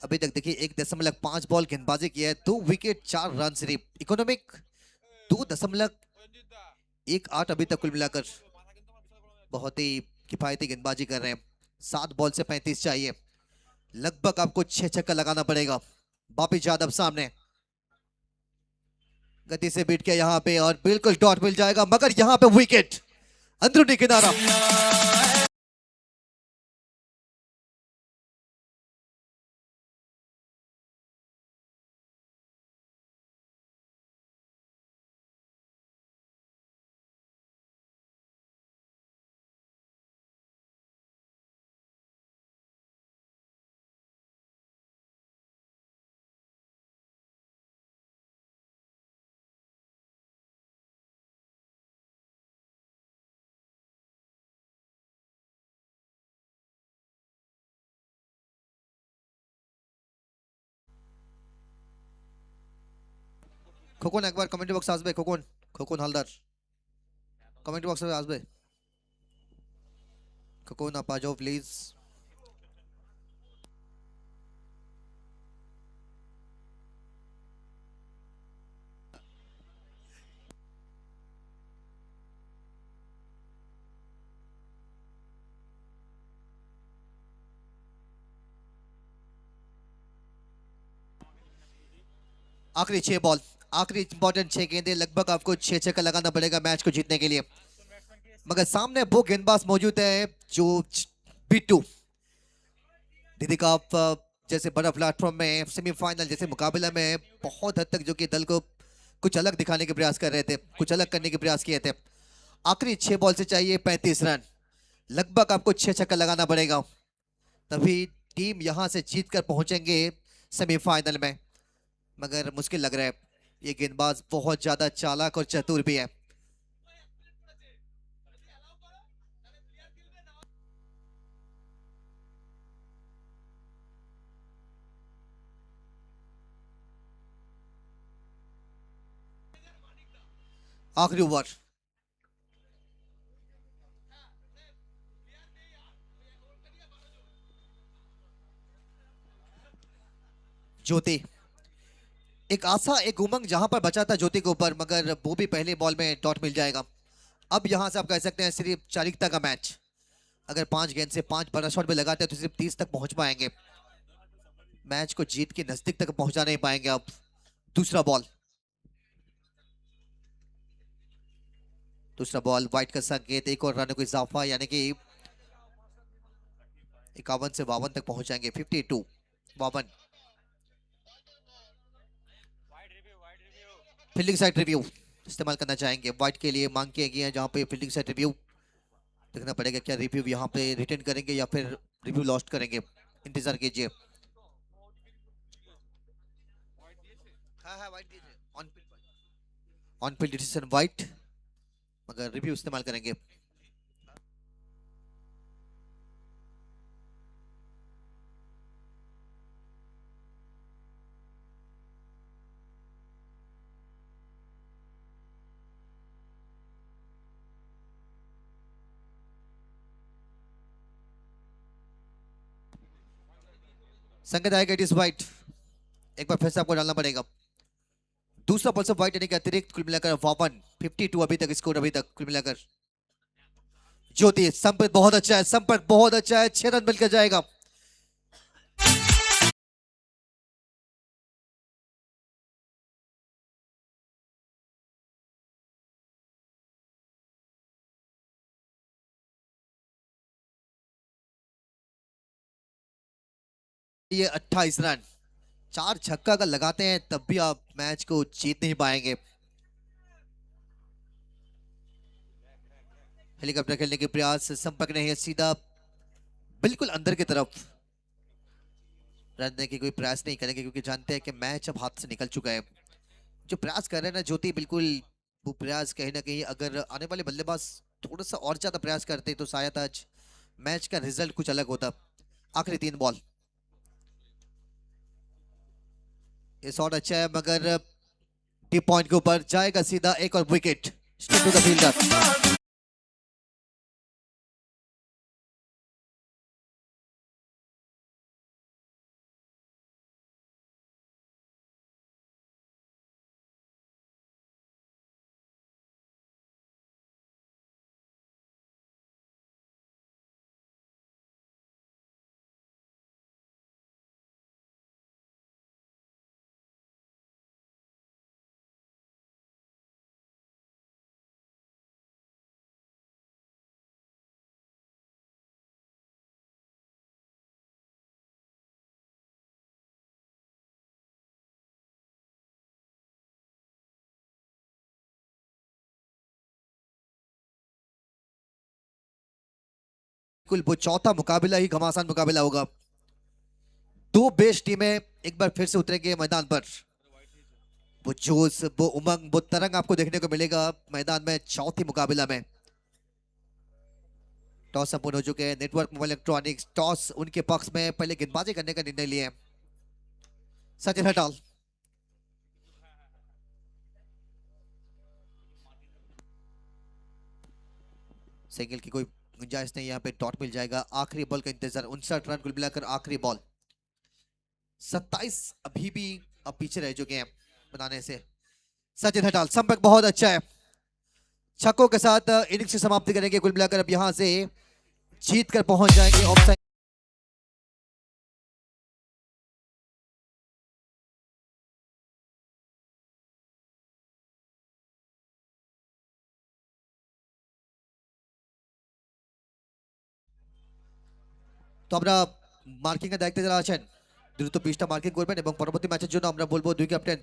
अभी तक देखिए 1.5 बॉल गेंदबाजी किया है, 2 विकेट 4 रन सिर्फ। इकोनॉमिक 2.18 अभी तक कुल मिलाकर, बहुत ही किफायती गेंदबाजी कर रहे हैं। 7 बॉल से 35 चाहिए, लगभग आपको 6 छक्का लगाना पड़ेगा। बापी यादव सामने गति से बीट किया यहाँ पे और बिल्कुल डॉट मिल जाएगा, मगर यहाँ पे विकेट अंदरूनी किनारा। খোকন একবার কমেন্ট বক্সে আসবে। খোকন, খোকন হালদার কমেন্ট বক্সে আসবে। খোকন आप आ जाओ प्लीज। आखिरी 6 बॉल, आखिरी इंपॉर्टेंट 6 गेंदें, लगभग आपको 6 छक्का लगाना पड़ेगा मैच को जीतने के लिए, मगर सामने वो गेंदबाज मौजूद है जो बिट्टू दीदी का जैसे बड़ा प्लेटफॉर्म में सेमीफाइनल जैसे मुकाबला में बहुत हद तक जो कि दल को कुछ अलग दिखाने के प्रयास कर रहे थे, कुछ अलग करने के प्रयास किए थे। आखिरी 6 बॉल से चाहिए 35 रन, लगभग आपको 6 छक्का लगाना पड़ेगा, तभी टीम यहां से जीतकर पहुंचेंगे सेमीफाइनल में, मगर मुश्किल लग रहा है। ये गेंदबाज बहुत ज्यादा चालाक और चतुर भी है। आखिरी ओवर, ज्योति, एक आशा एक उमंग जहां पर बचा था ज्योति के ऊपर, मगर वो भी पहले बॉल में डॉट मिल जाएगा। अब यहां से आप कह सकते हैं सिर्फ चारिकता का मैच। अगर 5 गेंद से 5 बड़ा शॉट में लगाते हैं तो सिर्फ 30 तक पहुंच पाएंगे, मैच को जीत के नजदीक तक पहुंचा नहीं पाएंगे। अब दूसरा बॉल, वाइट का संकेत, एक और रन को इजाफा, यानी कि 51 से 52 तक पहुंच जाएंगे। 52 52। फील्डिंग साइड रिव्यू इस्तेमाल करना चाहेंगे, वाइट के लिए मांग की गई है जहां पे फील्डिंग साइड रिव्यू देखना पड़ेगा। क्या रिव्यू यहां पे रिटर्न करेंगे या फिर रिव्यू लॉस्ट करेंगे, इंतजार कीजिए। ऑन फील्ड डिसीजन वाइट, मगर रिव्यू इस्तेमाल करेंगे। संकेत आएगा इट इज वाइट, एक बार फिर से आपको डालना पड़ेगा। दूसरा बॉल से वाइट यानी कि अतिरिक्त, कुल मिलाकर 52। 52 अभी तक स्कोर, अभी तक कुल मिलाकर। ज्योति, संपर्क बहुत अच्छा है, संपर्क बहुत अच्छा है, 6 रन मिलकर जाएगा। ये 28 रन, 4 छक्का अगर लगाते हैं तब भी आप मैच को जीत नहीं पाएंगे। हेलीकॉप्टर खेलने के प्रयास, संपर्क नहीं है, सीधा बिल्कुल अंदर की तरफ। रन देने की कोई प्रयास नहीं करेंगे क्योंकि जानते हैं कि मैच अब हाथ से निकल चुका है। जो प्रयास कर रहे हैं ना ज्योति, बिल्कुल वो प्रयास कहीं ना कहीं अगर आने वाले बल्लेबाज थोड़ा सा और ज्यादा प्रयास करते तो शायद आज मैच का रिजल्ट कुछ अलग होता। आखिरी 3 बॉल, ये शॉट अच्छा है मगर डीप पॉइंट के ऊपर जाएगा सीधा, एक और wicket straight to the fielder. बिल्कुल वो चौथा मुकाबला ही घमासान मुकाबला होगा। 2 बेस्ट टीमें एक बार फिर से उतरेंगे मैदान पर। वो जोश, वो उमंग, वो तरंग आपको देखने को मिलेगा मैदान में चौथी मुकाबला में। टॉस संपूर्ण हो चुके हैं, नेटवर्क मोबाइल इलेक्ट्रॉनिक्स टॉस उनके पक्ष में, पहले गेंदबाजी करने का निर्णय लिए। सचिन हटाल, सिंगल की कोई गुंजाइश नहीं, यहाँ पे डॉट मिल जाएगा। आखिरी बॉल का इंतजार, 59 रन कुल मिलाकर आखिरी बॉल। 27 अभी भी अब पीछे रह चुके हैं बनाने से। सचिन हटाल, संपर्क बहुत अच्छा है, छक्कों के साथ इनिंग्स की समाप्ति करेंगे। कुल मिलाकर अब यहां से जीत कर पहुंच जाएंगे ऑफ साइड। তো আমরা মার্কিং এর দায়িত্বে যারা আছেন দ্রুত পিচটা মার্কিং করবেন এবং পরবর্তী ম্যাচের জন্য আমরা বলবো 2 ক্যাপ্টেন